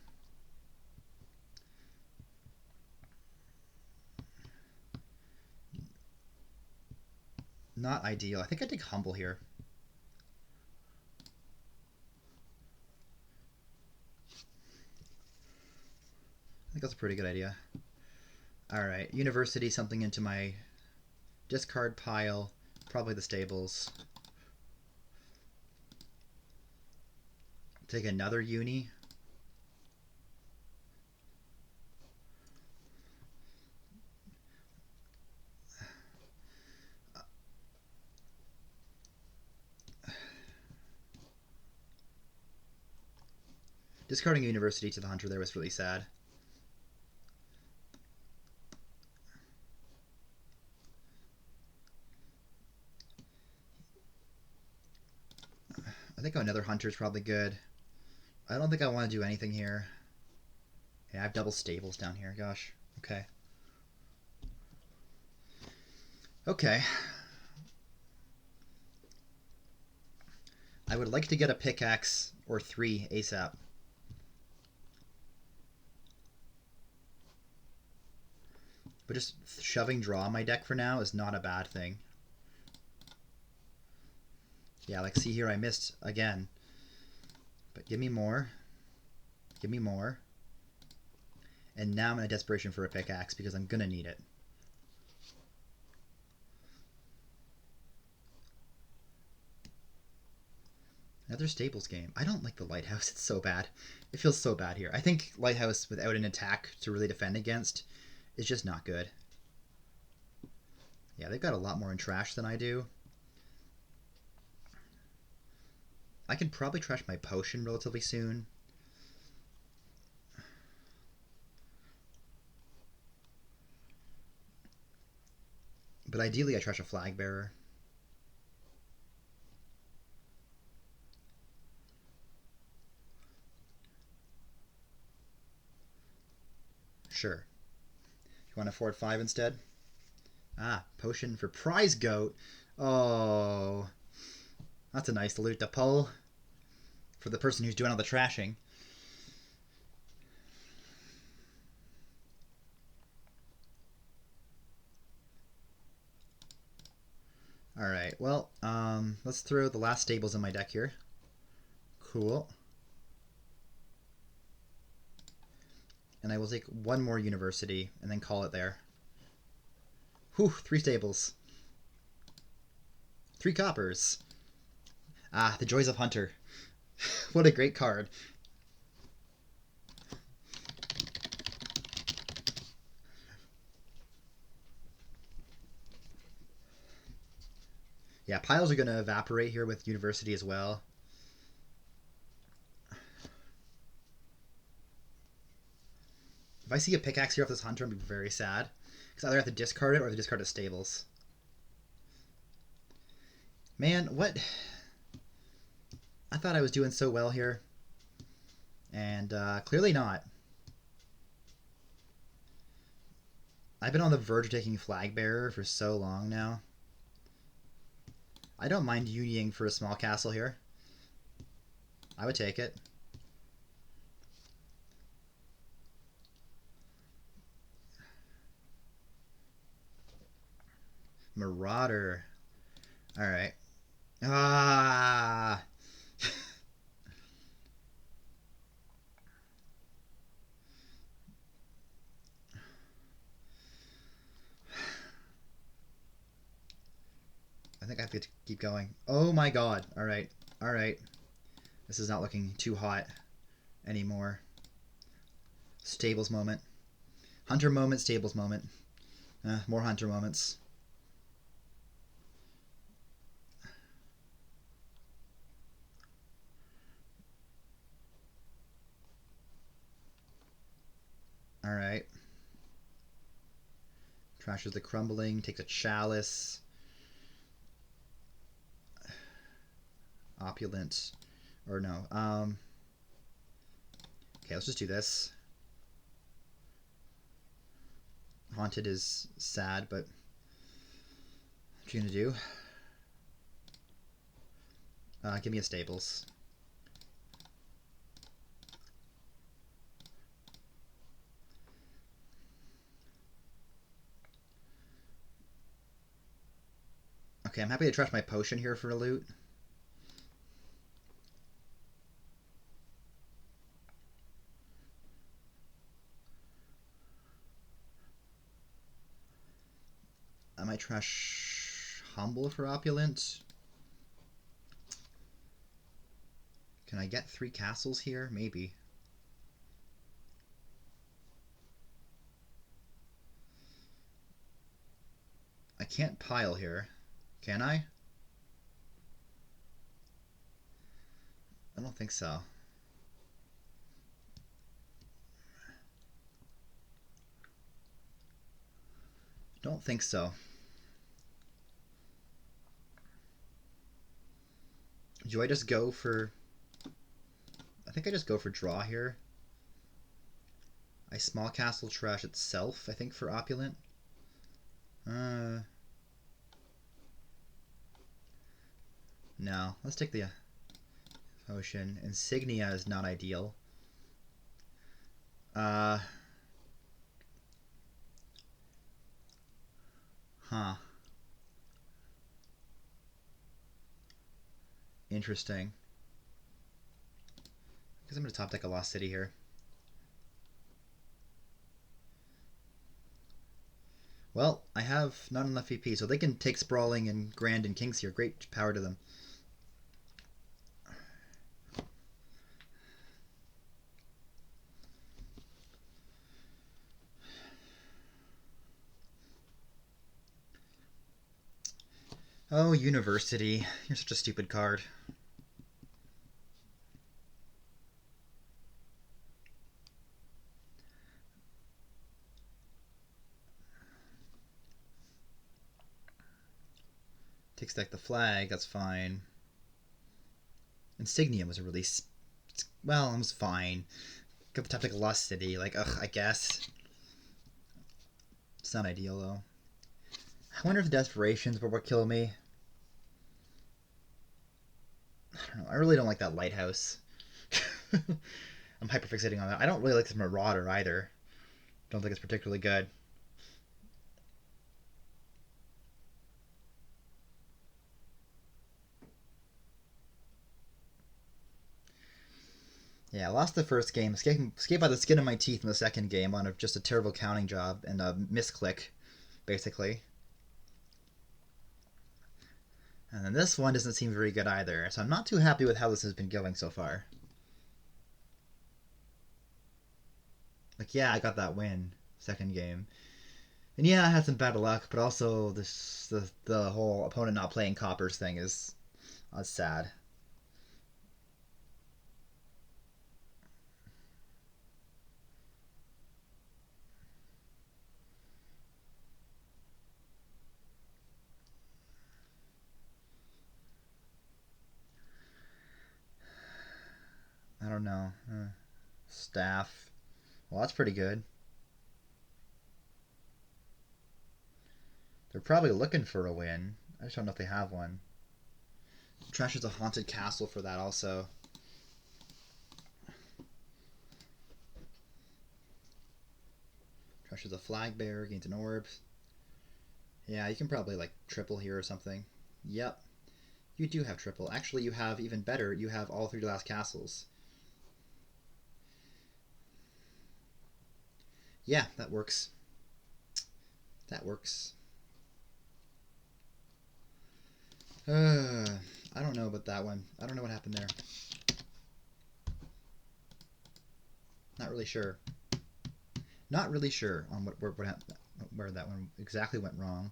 Not ideal. I think I'd take Humble here. I think that's a pretty good idea. Alright, University, something into my discard pile. Probably the Stables. Take another Uni. Discarding University to the Hunter there was really sad. I think another Hunter is probably good. I don't think I want to do anything here. Yeah, I have double Stables down here. Gosh. Okay. Okay. I would like to get a Pickaxe or 3 ASAP. But just shoving draw my deck for now is not a bad thing. Yeah, like see here I missed again. But give me more. Give me more. And now I'm in a desperation for a Pickaxe because I'm going to need it. Another stables game. I don't like the lighthouse. It's so bad. It feels so bad here. I think lighthouse without an attack to really defend against is just not good. Yeah, they've got a lot more in trash than I do. I can probably trash my potion relatively soon. But ideally I trash a flag bearer. Sure. You want to forward 5 instead? Ah, potion for prize goat. Oh, that's a nice loot to pull for the person who's doing all the trashing. Alright, well, let's throw the last stables in my deck here. Cool. And I will take one more university and then call it there. Whew, 3 stables. 3 coppers. Ah, the joys of Hunter. What a great card. Yeah, piles are going to evaporate here with university as well. If I see a pickaxe here off this Hunter, I'm going to be very sad. Because I either have to discard it or the discard of stables. Man, what? I thought I was doing so well here. And clearly not. I've been on the verge of taking flag bearer for so long now. I don't mind unioning for a small castle here. I would take it. Marauder. Alright. Ah! I think I have to keep going. Oh my god. Alright. Alright. This is not looking too hot anymore. Stables moment. Hunter moment, stables moment. More Hunter moments. Alright. Trashes the crumbling, takes a chalice. Opulent. Or no. Okay, let's just do this. Haunted is sad, but what are you gonna do? Give me a stables. Okay, I'm happy to trash my potion here for a loot. I might trash Humble for Opulent. Can I get 3 castles here? Maybe. I can't pile here. Can I? I don't think so. Don't think so. Do I just go for... I think I just go for draw here. I small castle trash itself, I think, for Opulent. No. Let's take the potion. Insignia is not ideal. Huh. Interesting. Because I'm going to top deck a Lost City here. Well, I have not enough VP, so they can take Sprawling and Grand and Kings here. Great power to them. Oh, University. You're such a stupid card. Takes back the flag, that's fine. Insignium was a really... Well, it was fine. Got the topic Lusty, like, ugh, I guess. It's not ideal, though. I wonder if the Desperations were what killed me. I don't know. I really don't like that Lighthouse. I'm hyperfixating on that. I don't really like this Marauder either. Don't think it's particularly good. Yeah, I lost the first game. Escaped by the skin of my teeth in the second game on just a terrible counting job and a misclick, basically. And then this one doesn't seem very good either, so I'm not too happy with how this has been going so far. Like, yeah, I got that win, second game. And yeah, I had some bad luck, but also the whole opponent not playing coppers thing is sad. I don't know. Staff. Well, that's pretty good. They're probably looking for a win. I just don't know if they have one. Trash is a haunted castle for that also. Trash is a flag bearer, gains an orb. Yeah, you can probably like triple here or something. Yep. You do have triple. Actually, you have even better. You have all three last castles. Yeah, that works. That works. I don't know about that one. I don't know what happened there. Not really sure. Not really sure on where that one exactly went wrong.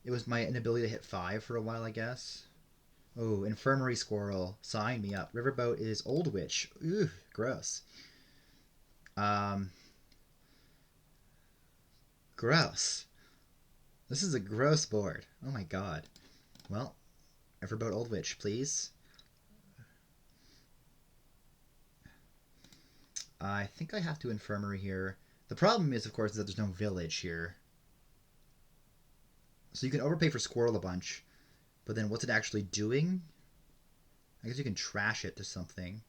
It was my inability to hit 5 for a while, I guess. Oh, Infirmary Squirrel. Sign me up. Riverboat is Old Witch. Ooh, gross. Um, gross. This is a gross board. Oh my god. Well, Riverboat Old Witch, please. I think I have to Infirmary here. The problem is, of course, that there's no village here. So you can overpay for Squirrel a bunch, but then what's it actually doing? I guess you can trash it to something.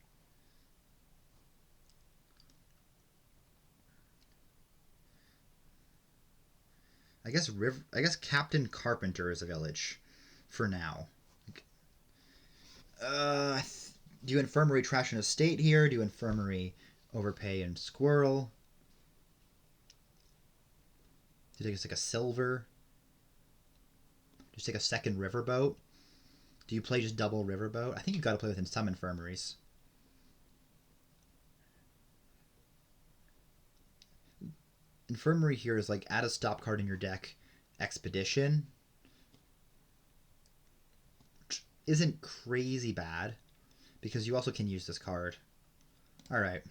I guess Captain Carpenter is a village for now. Do you Infirmary trash an estate here? Do you Infirmary overpay and Squirrel? Do you take like a silver? Just take a second riverboat? Do you play just double riverboat? I think you got to play within some infirmaries. Infirmary here is like add a stop card in your deck. Expedition isn't crazy bad because you also can use this card. All right.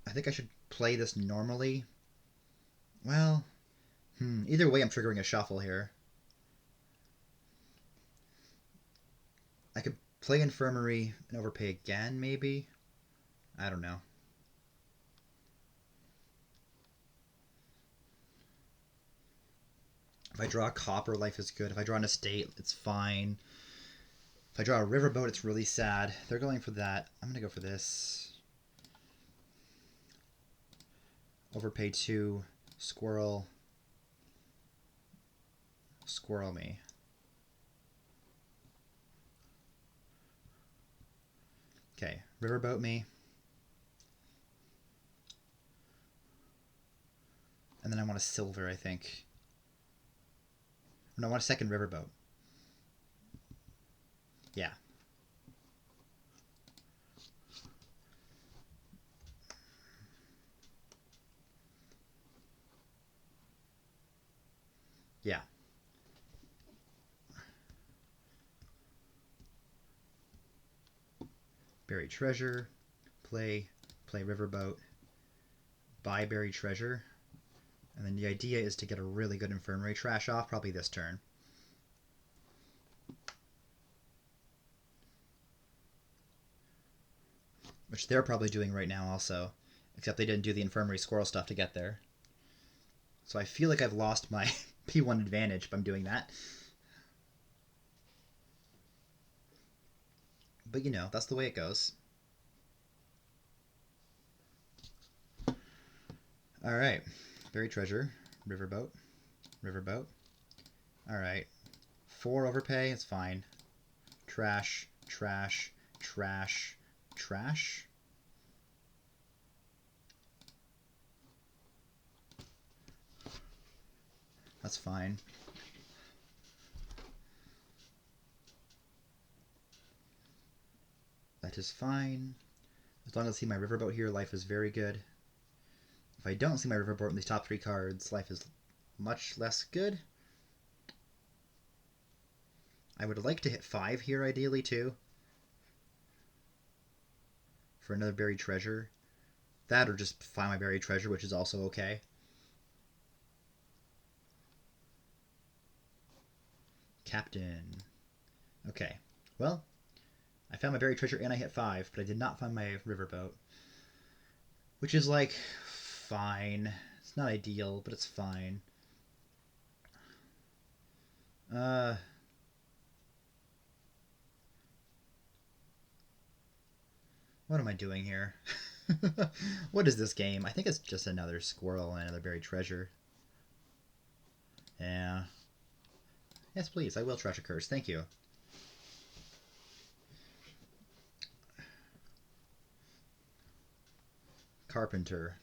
I think I should play this normally. Well, either way, I'm triggering a shuffle here. I could play Infirmary and overpay again, maybe? I don't know. If I draw a copper, life is good. If I draw an estate, it's fine. If I draw a riverboat, it's really sad. They're going for that. I'm going to go for this. Overpay 2. Squirrel. Squirrel me. Okay, riverboat me. And then I want a silver, I think. No, I want a second riverboat. Yeah. Yeah. Buried treasure. Play riverboat. Buy buried treasure. And then the idea is to get a really good infirmary trash off, probably this turn. Which they're probably doing right now also. Except they didn't do the infirmary squirrel stuff to get there. So I feel like I've lost my P1 advantage by doing that. But you know, that's the way it goes. Alright. Buried treasure. Riverboat. Riverboat. Alright. 4 overpay, it's fine. Trash. Trash. Trash. Trash. That's fine. That is fine. As long as I see my riverboat here, life is very good. If I don't see my riverboat in these top 3 cards, life is much less good. I would like to hit 5 here, ideally, too. For another buried treasure. That, or just find my buried treasure, which is also okay. Captain. Okay. Well, I found my buried treasure and I hit 5, but I did not find my riverboat. Which is, like, fine. It's not ideal, but it's fine. What am I doing here? What is this game? I think it's just another squirrel and another buried treasure. Yeah. Yes, please. I will trash a curse. Thank you. Carpenter.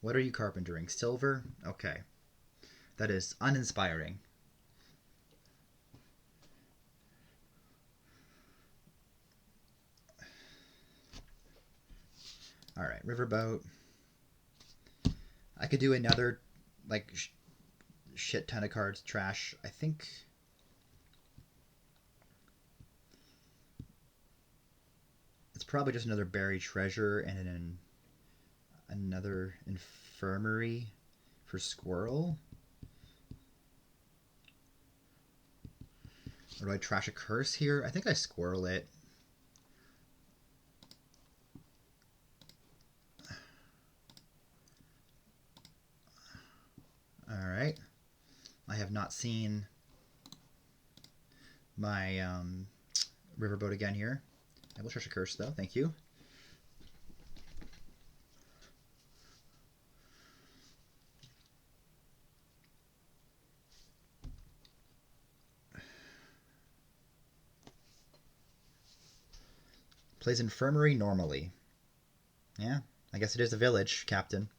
What are you carpentering? Silver? Okay. That is uninspiring. Alright, riverboat. I could do another, like, shit ton of cards trash. I think... It's probably just another buried treasure and another infirmary for squirrel. Or do I trash a curse here? I think I squirrel it. Alright. I have not seen my riverboat again here. I will trash a curse, though. Thank you. Plays infirmary normally. Yeah, I guess it is a village, Captain.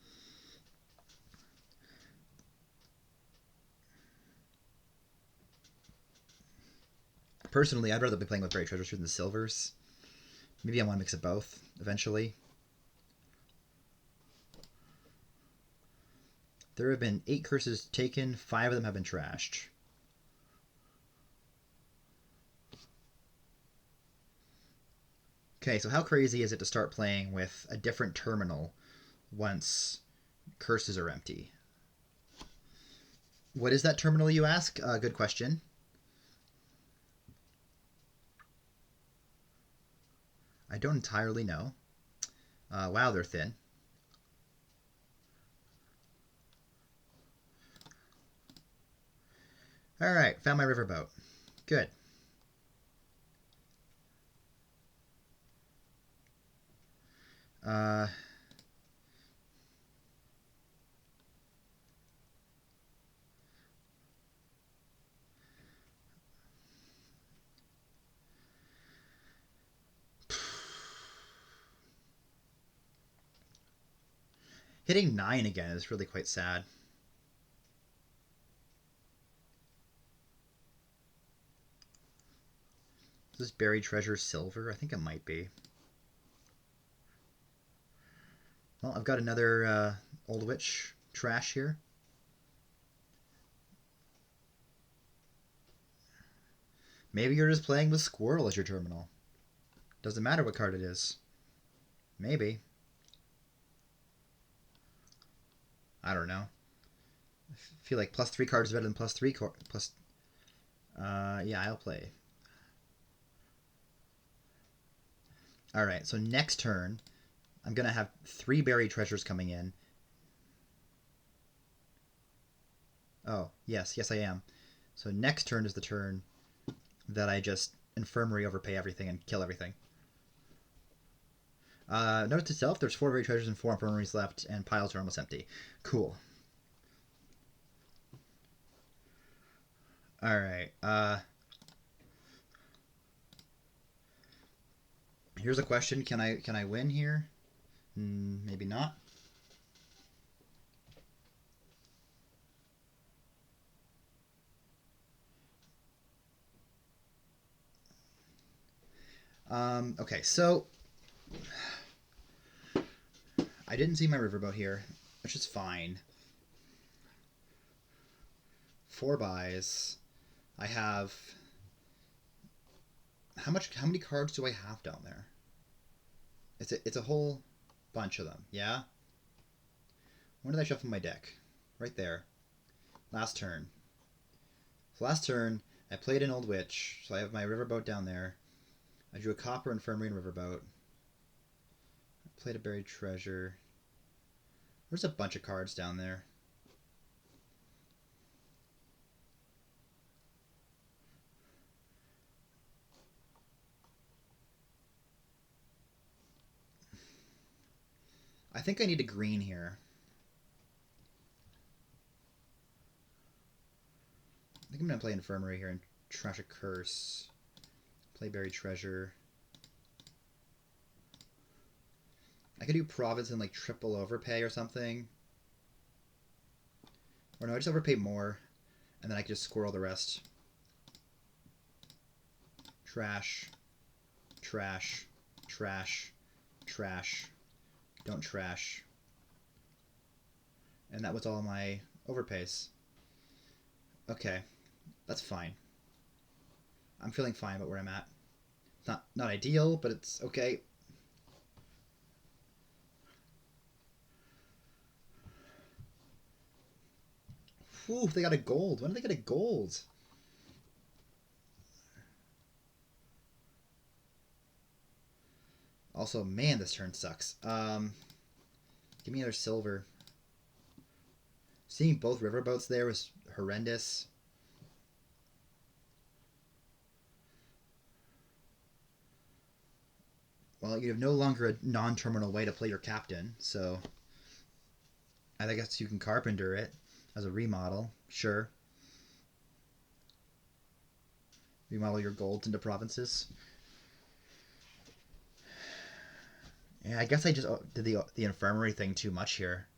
Personally, I'd rather be playing with buried treasures than the silvers. Maybe I want to mix it both eventually. There have been 8 curses taken, 5 of them have been trashed. Okay, so how crazy is it to start playing with a different terminal once curses are empty? What is that terminal, you ask? Good question. I don't entirely know. Wow, they're thin. Alright, found my riverboat. Good. Hitting 9 again is really quite sad. Is this buried treasure silver? I think it might be. Well, I've got another Old Witch trash here. Maybe you're just playing with Squirrel as your terminal. Doesn't matter what card it is. Maybe. I don't know. I feel like +3 cards is better than +3 plus. Yeah, I'll play. Alright, so next turn, I'm going to have 3 buried treasures coming in. Oh, yes, I am. So next turn is the turn that I just infirmary overpay everything and kill everything. Note to self, there's 4 buried treasures and 4 infirmaries left, and piles are almost empty. Cool. Alright, here's a question. Can I win here? Maybe not. Okay, so I didn't see my riverboat here, which is fine. 4 buys. I have how many cards do I have down there? It's a whole bunch of them, yeah? When did I shuffle my deck? Right there. Last turn. So last turn, I played an Old Witch, so I have my riverboat down there. I drew a Copper, Infirmary, and Riverboat. I played a Buried Treasure. There's a bunch of cards down there. I think I need a green here. I think I'm going to play Infirmary here and trash a Curse. Play Buried Treasure. I could do Province and like triple overpay or something. Or no, I just overpay more. And then I can just squirrel the rest. Trash. Trash. Trash. Trash. Don't trash. And that was all my overpays. Okay. That's fine. I'm feeling fine about where I'm at. It's not ideal, but it's okay. Whew, they got a gold. When did they get a gold? Also, man, this turn sucks. Give me another silver. Seeing both riverboats there was horrendous. Well, you have no longer a non-terminal way to play your captain, so I guess you can carpenter it as a remodel. Sure. Remodel your golds into provinces. Yeah, I guess I just did the infirmary thing too much here.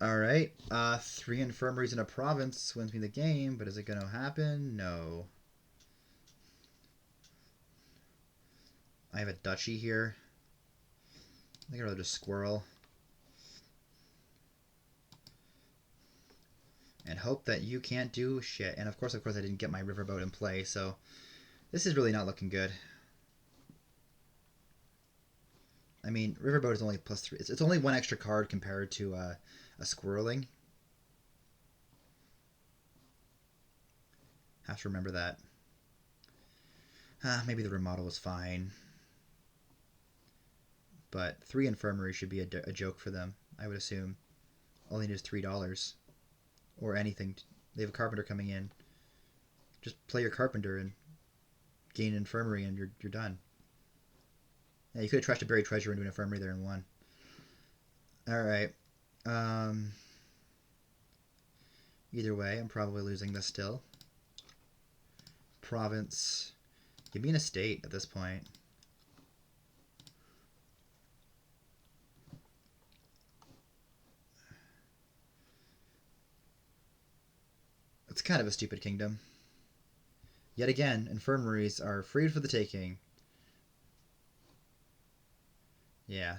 Alright, 3 infirmaries in a province wins me the game, but is it going to happen? No. I have a duchy here. I think I'd rather just squirrel. And hope that you can't do shit. And of course, I didn't get my riverboat in play, so this is really not looking good. I mean, riverboat is only +3. It's only 1 extra card compared to a squirreling. Have to remember that. Maybe the remodel was fine. But 3 infirmary should be a joke for them, I would assume. All they need is $3. Or anything. They have a carpenter coming in. Just play your carpenter and gain an infirmary and you're done. Yeah, you could have trashed a buried treasure into an infirmary there and won. Alright. Either way, I'm probably losing this still. Province. Give me an estate at this point. It's kind of a stupid kingdom. Yet again, infirmaries are freed for the taking. Yeah.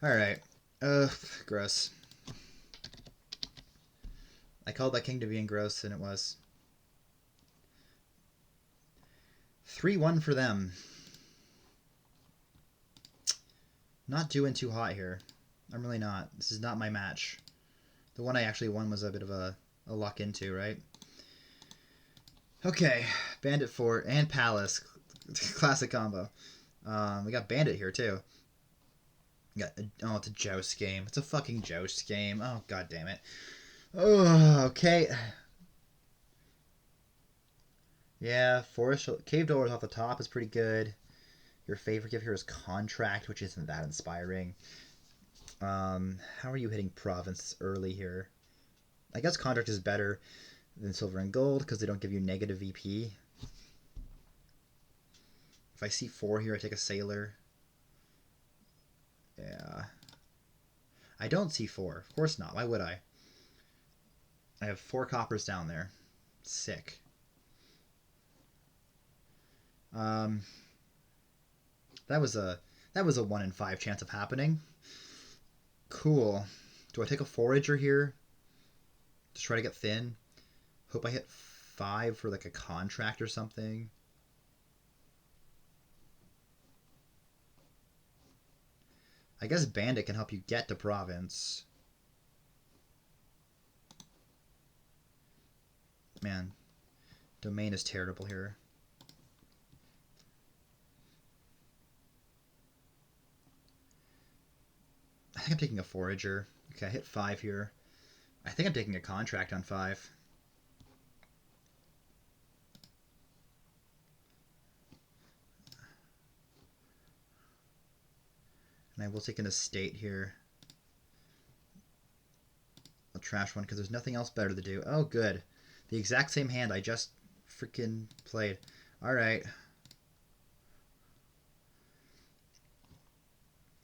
Alright. Ugh, gross. I called that king to being gross, and it was. 3-1 for them. Not doing too hot here. I'm really not. This is not my match. The one I actually won was a bit of a luck into, right? Okay, Bandit Fort and Palace. Classic combo. We got Bandit here, too. Oh, it's a joust game. It's a fucking joust game. Oh, god damn it. Oh, okay. Yeah, Forest Cave Doors off the top is pretty good. Your favorite gift here is Contract, which isn't that inspiring. How are you hitting Province early here? I guess Contract is better than Silver and Gold because they don't give you negative VP. If I see 4 here, I take a Sailor. Yeah. I don't see 4. Of course not. Why would I? I have 4 coppers down there. Sick. That was a 1 in 5 chance of happening. Cool. Do I take a Forager here? Just try to get thin. Hope I hit 5 for like a Contract or something. I guess Bandit can help you get to Province. Man, Domain is terrible here. I think I'm taking a Forager. Okay, I hit 5 here. I think I'm taking a Contract on 5. And I will take an Estate here. I'll trash one because there's nothing else better to do. Oh, good. The exact same hand I just freaking played. Alright.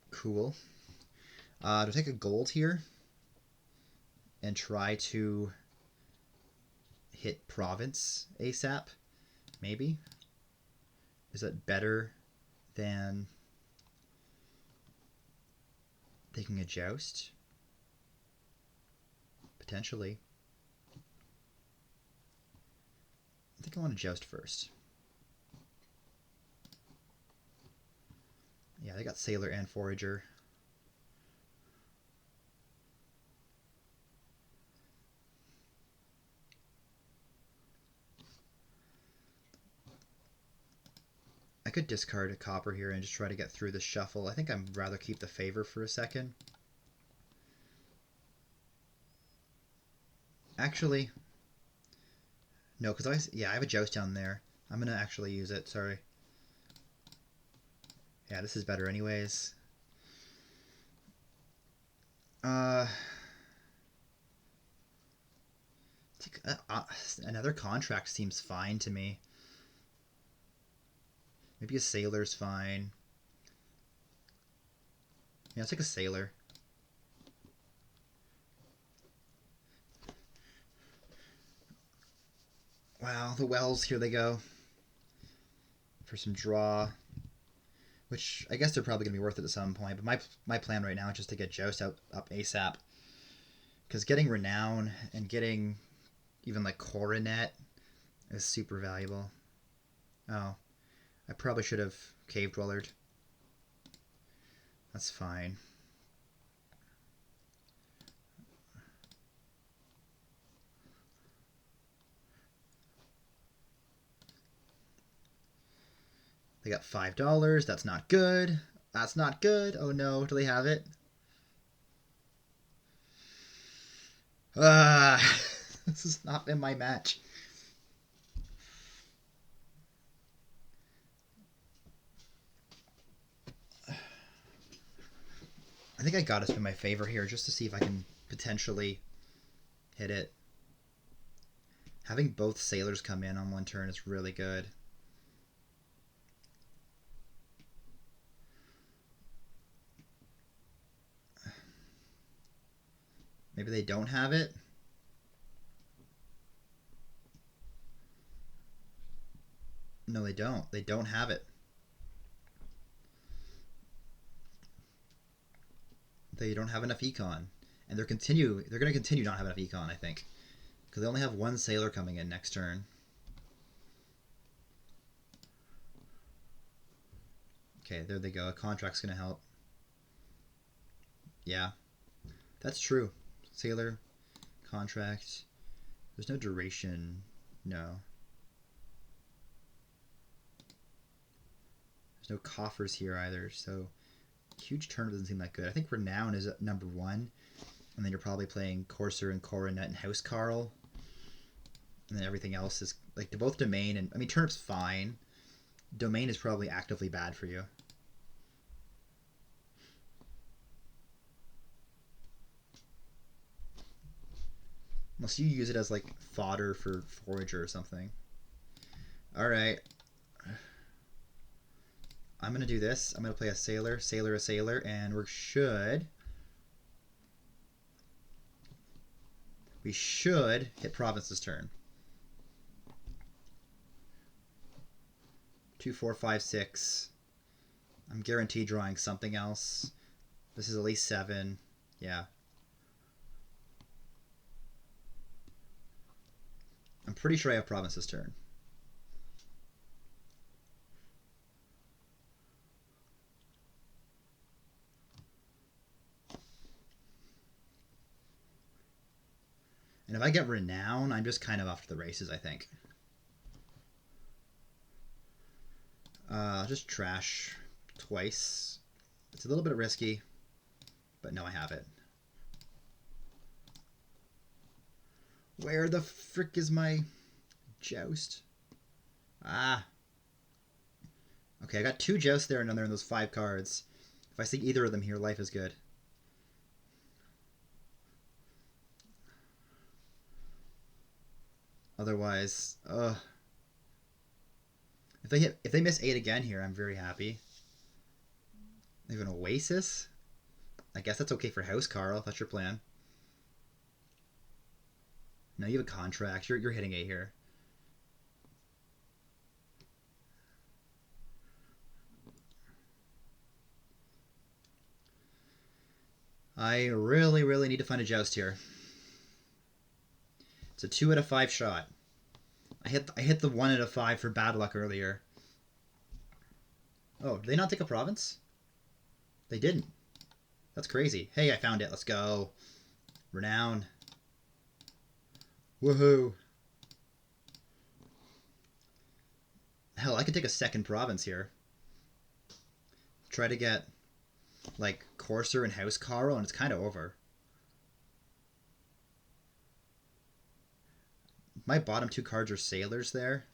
Cool. To take a gold here and try to hit Province ASAP, maybe? Is that better than taking a Joust? Potentially. I think I want to Joust first. Yeah, they got Sailor and Forager. I could discard a copper here and just try to get through the shuffle. I think I'd rather keep the favor for a second. Actually, no, because I have a Joust down there. I'm going to actually use it, sorry. Yeah, this is better anyways. Another Contract seems fine to me. Maybe a Sailor's fine. Yeah, I'll take a Sailor. Wow, the Wells, here they go. For some draw. Which, I guess they're probably going to be worth it at some point. But my plan right now is just to get Joust up ASAP. Because getting Renown and getting even like Coronet is super valuable. Oh. I probably should have Cave Dwellered. That's fine. They got $5. That's not good. That's not good. Oh no, do they have it? This has not been my match. I think I got to spin my favor here just to see if I can potentially hit it. Having both Sailors come in on one turn is really good. Maybe they don't have it. No, they don't. They don't have it. They don't have enough econ. And they're going to continue not having enough econ, I think. Because they only have one sailor coming in next turn. Okay, there they go. A contract's going to help. Yeah, that's true. Sailor, contract. There's no duration. No. There's no coffers here either, so huge turnip doesn't seem that good. I think Renown is at number 1, and then you're probably playing Courser and Coronet and Housecarl. And then everything else is, like, both Domain and... I mean, Turnip's fine. Domain is probably actively bad for you. Unless you use it as, like, fodder for Forager or something. Alright. I'm going to do this. I'm going to play a Sailor, Sailor, a Sailor, and we should hit Province this turn. 2, 4, 5, 6. I'm guaranteed drawing something else. This is at least 7. Yeah. I'm pretty sure I have Province this turn. And if I get Renown, I'm just kind of off to the races, I think. Just trash twice. It's a little bit risky, but no, I have it. Where the frick is my Joust? Ah. Okay, I got 2 Jousts there and another in those 5 cards. If I see either of them here, life is good. Otherwise, if they miss 8 again here, I'm very happy. They have an Oasis? I guess that's okay for Housecarl, if that's your plan. No, you have a contract. You're hitting 8 here. I really, really need to find a Joust here. It's a 2 out of 5 shot. I hit the 1 out of 5 for bad luck earlier. Oh, did they not take a province? They didn't. That's crazy. Hey, I found it. Let's go. Renown. Woohoo. Hell, I could take a second province here. Try to get, like, Courser and Housecarl, and it's kind of over. My bottom 2 cards are Sailors there.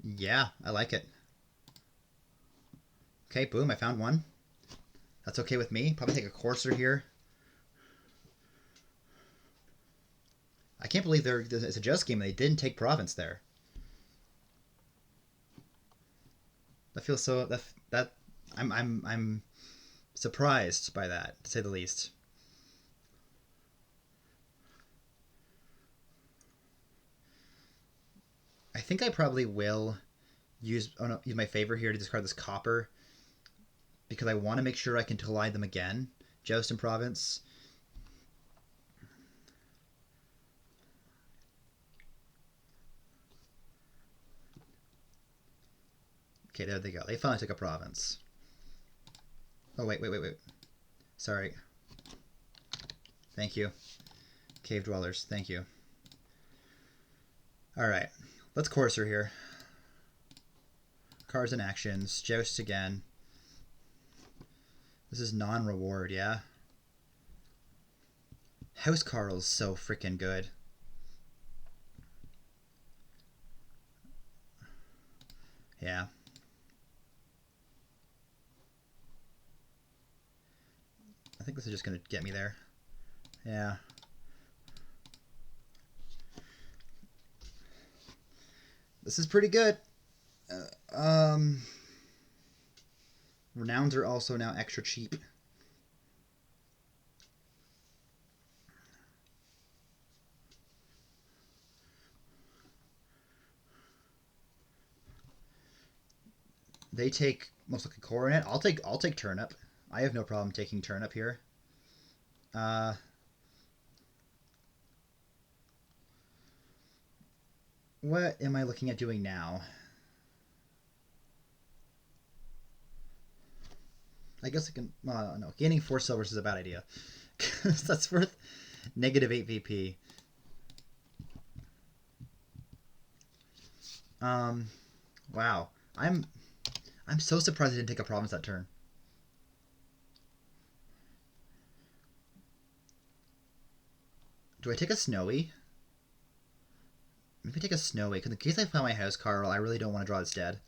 Yeah, I like it. Okay, boom, I found one. That's okay with me. Probably take a Courser here. I can't believe it's a Joust game and they didn't take province there. That feels so... I'm surprised by that, to say the least. I think I probably will use my favor here to discard this copper because I want to make sure I can collide them again. Joust and Province. Okay, there they go. They finally took a province. Oh, wait. Sorry. Thank you. Cave Dwellers, thank you. Alright, let's Courser here. Cards and actions. Joust again. This is non-reward, yeah? Housecarl's so freaking good. Yeah. I think this is just going to get me there. Yeah. This is pretty good. Renowns are also now extra cheap. They take most likely coronet. I'll take turnip. I have no problem taking turnip here. Uh, what am I looking at doing now? I guess I can. No, gaining 4 silvers is a bad idea. That's worth -8 VP. Wow. I'm so surprised I didn't take a province that turn. Do I take a snowy? Maybe take a snowy, because in case I find my house, Carl, I really don't want to draw this dead.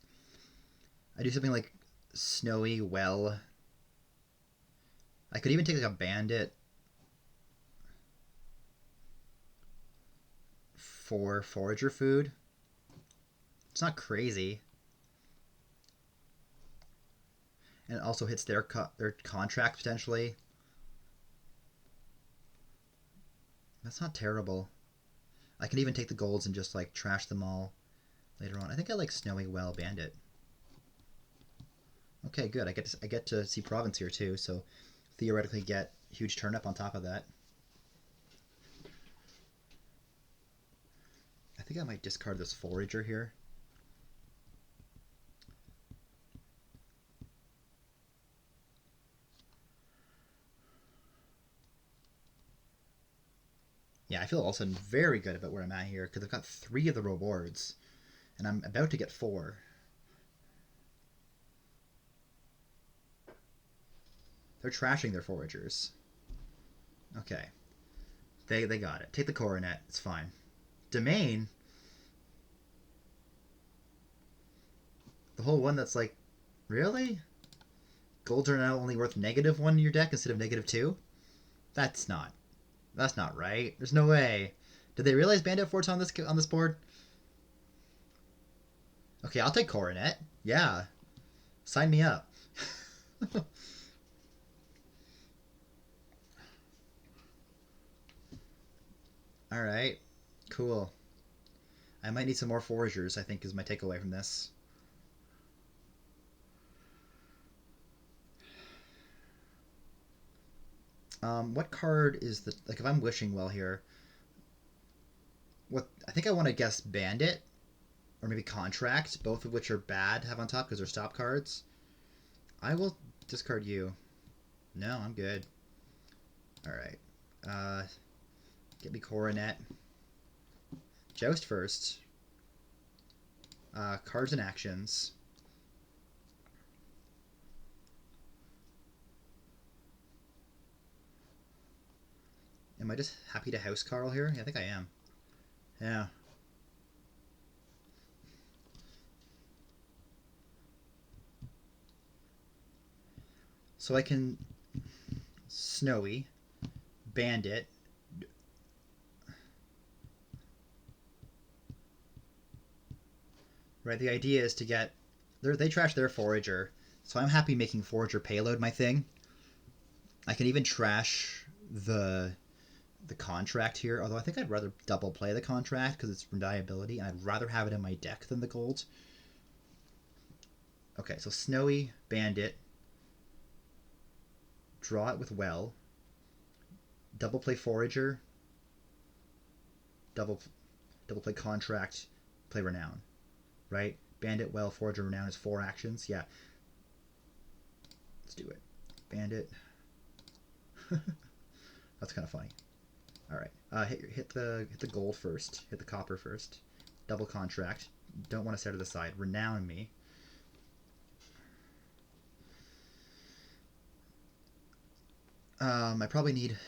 I do something like snowy well. I could even take like a bandit for forager food. It's not crazy. And it also hits their contract potentially. That's not terrible. I can even take the golds and just like trash them all later on. I think I like snowy well bandit. Okay, good. I get to see province here too, so theoretically get huge turnip on top of that. I think I might discard this forager here. Yeah, I feel all of a sudden very good about where I'm at here because I've got 3 of the rewards, and I'm about to get 4. They're trashing their foragers. Okay. They got it. Take the coronet. It's fine. Domain? The whole one that's like, really? Golds are now only worth -1 in your deck instead of -2? That's not right. There's no way. Did they realize bandit forts on this board? Okay, I'll take coronet. Yeah. Sign me up. Alright. Cool. I might need some more foragers, I think, is my takeaway from this. What card is the... Like, if I'm wishing well here... What I think I want to guess Bandit, or maybe Contract, both of which are bad to have on top because they're stop cards. I will discard you. No, I'm good. Alright. Get me Coronet. Joust first. Cards and actions. Am I just happy to house Carl here? Yeah, I think I am. Yeah. So I can Snowy, Bandit, right? The idea is to get... They trash their Forager, so I'm happy making Forager Payload my thing. I can even trash the Contract here, although I think I'd rather double play the Contract because it's reliability, and I'd rather have it in my deck than the gold. Okay, so Snowy, Bandit, draw it with Well, double play Forager, double play Contract, play Renown, right? Bandit, Well, Forager, Renown is 4 actions. Yeah. Let's do it. Bandit. That's kind of funny. All right. Hit the gold first. Hit the copper first. Double Contract. Don't want to set to the side. Renown me. I probably need...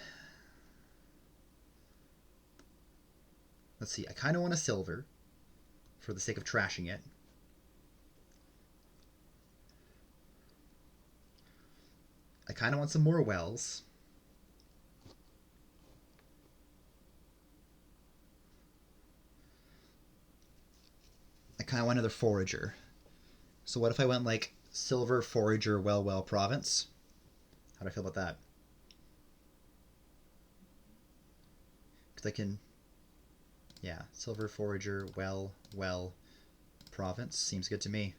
Let's see. I kind of want a silver for the sake of trashing it. I kind of want some more wells. I kind of want another forager. So what if I went like silver forager well province? How do I feel about that? Because I can... Yeah, silver forager well province seems good to me.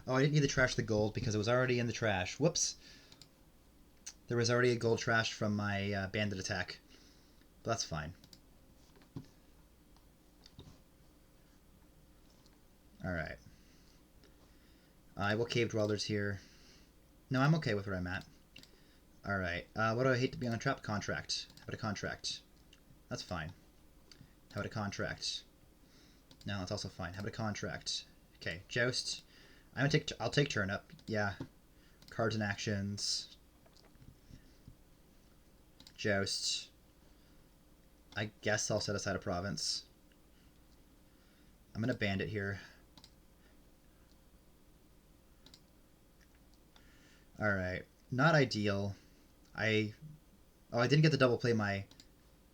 Oh, I didn't need to trash the gold because it was already in the trash. Whoops. There was already a gold trash from my bandit attack. But that's fine. Alright. I will cave dwellers here. No, I'm okay with where I'm at. Alright. What do I hate to be on a trap? Contract. How about a contract? That's fine. How about a contract? No, that's also fine. How about a contract? Okay, joust. I'll take turnip. Yeah. Cards and actions. Joust. I guess I'll set aside a province. I'm gonna bandit here. Alright. Not ideal. I didn't get to double play my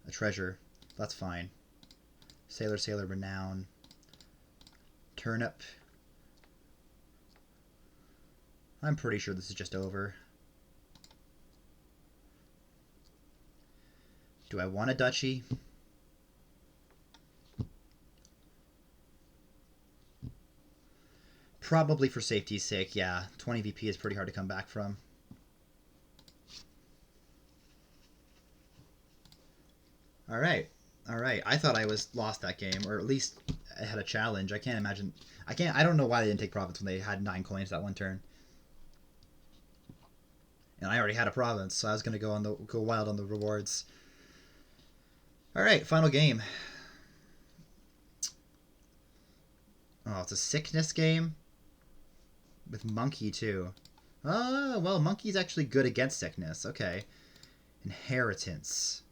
treasure. That's fine. Sailor, renown. Turnip. I'm pretty sure this is just over. Do I want a duchy? Probably for safety's sake, yeah. 20 VP is pretty hard to come back from. Alright. Alright. I thought I was lost that game, or at least I had a challenge. I can't imagine. I don't know why they didn't take province when they had 9 coins that one turn. And I already had a province, so I was gonna go wild on the rewards. Alright, final game. Oh, it's a sickness game? With monkey, too. Oh, well, monkey's actually good against sickness. Okay. Inheritance.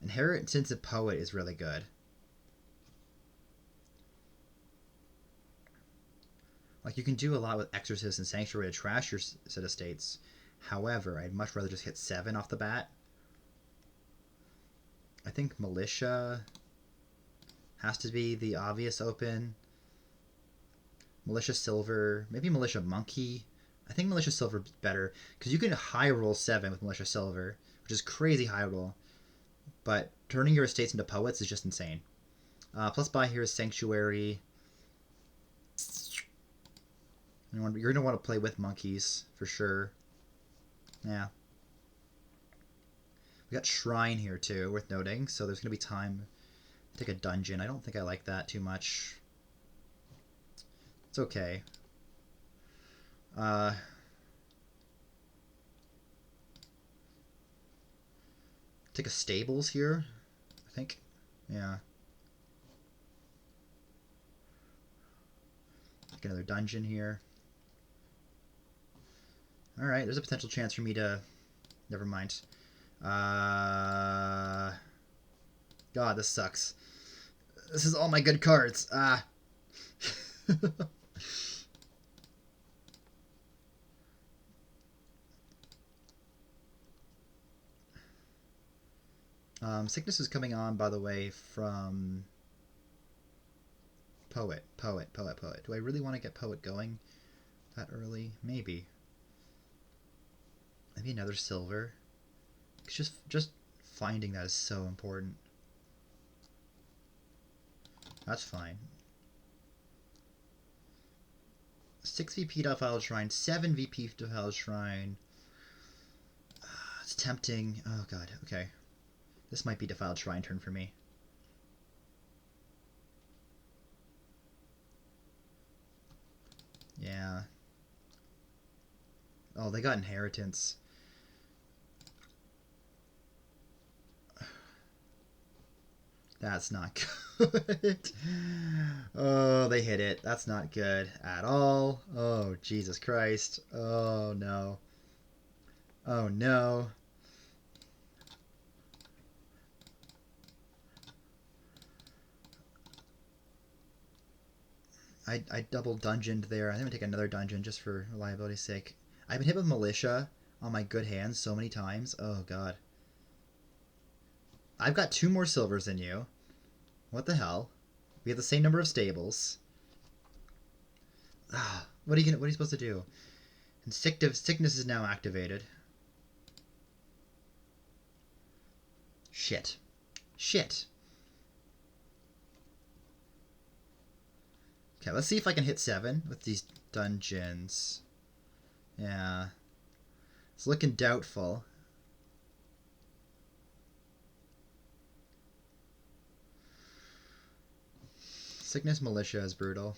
Inheritance of poet is really good. Like, you can do a lot with exorcist and sanctuary to trash your set of states. However, I'd much rather just hit 7 off the bat. I think militia has to be the obvious open. Militia silver, maybe militia monkey. I think militia silver is better because you can high roll 7 with militia silver, which is crazy high roll. But turning your estates into poets is just insane. Plus buy here is sanctuary. You're going to want to play with monkeys for sure. Yeah. We got shrine here too, worth noting. So there's going to be time to take a dungeon. I don't think I like that too much. It's okay. Take a stables here, I think. Yeah. Take another dungeon here. Alright, there's a potential chance for me to... Never mind. God, this sucks. This is all my good cards. Sickness is coming on, by the way, from Poet. Do I really want to get Poet going that early? Maybe. Maybe another silver. Just finding that is so important. That's fine. 6 VP defiled shrine, 7 VP defiled shrine. It's tempting. Oh god, okay. This might be defiled shrine turn for me. Yeah. Oh, they got inheritance. That's not good. Oh, they hit it. That's not good at all. Oh, Jesus Christ. Oh, no. Oh, no. I double dungeoned there. I'm going to take another dungeon just for reliability's sake. I've been hit with militia on my good hands so many times. Oh, God. I've got 2 more silvers than you. What the hell? We have the same number of stables. What are you supposed to do? And sickness is now activated. Shit. Okay, let's see if I can hit 7 with these dungeons. Yeah. It's looking doubtful. Sickness Militia is brutal.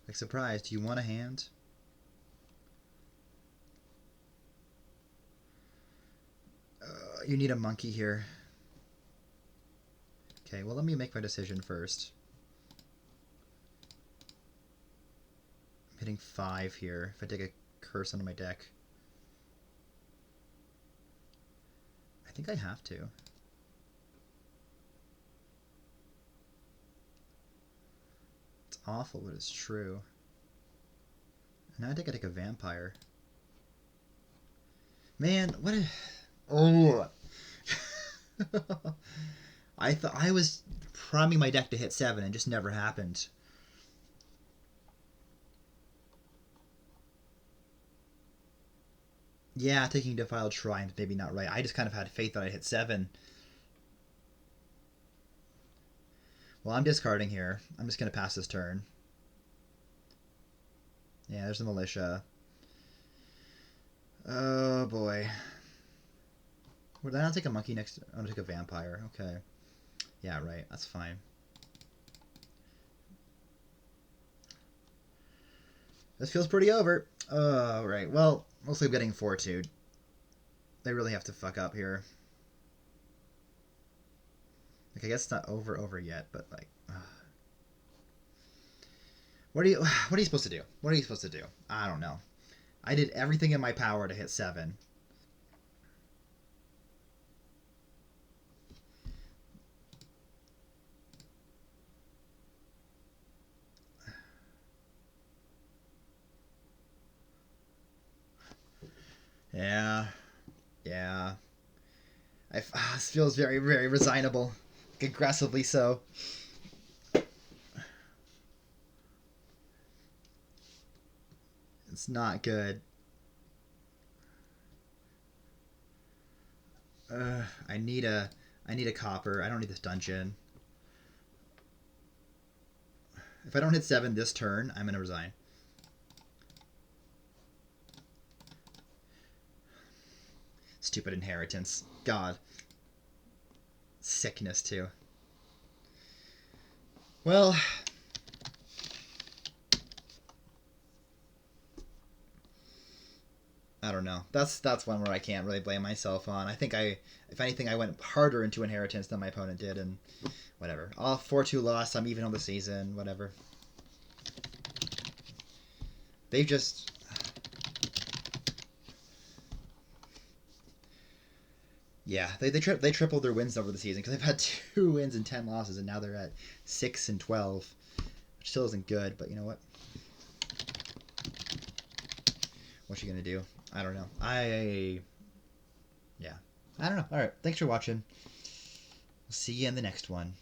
Like, surprise, do you want a hand? You need a monkey here. Okay, well, let me make my decision first. I'm hitting 5 here if I take a curse onto my deck. I think I have to. It's awful, but it's true. Now I think I take a vampire. Man, what a... Oh! I thought I was priming my deck to hit 7 and just never happened. Yeah, taking Defiled Shrine is maybe not right. I just kind of had faith that I'd hit 7. Well, I'm discarding here. I'm just going to pass this turn. Yeah, there's the Militia. Oh, boy. Would I not take a monkey next? I'm going to take a vampire. Okay. Yeah, right. That's fine. This feels pretty over. Oh, right. Well, mostly I'm getting fortitude. They really have to fuck up here. Like, I guess it's not over yet, but like, what are you supposed to do? What are you supposed to do? I don't know. I did everything in my power to hit 7. Yeah. This feels very, very resignable. Like, aggressively so. It's not good. I need a copper. I don't need this dungeon. If I don't hit 7 this turn, I'm gonna resign. Stupid inheritance. God. Sickness, too. Well... I don't know. That's one where I can't really blame myself on. I think if anything, I went harder into inheritance than my opponent did, and whatever. 4-2 loss. I'm even on the season. Whatever. They've just... Yeah, they tripled their wins over the season because they've had 2 wins and 10 losses, and now they're at 6 and 12, which still isn't good. But you know what? What's she gonna do? I don't know. Yeah. I don't know. All right. Thanks for watching. We'll see you in the next one.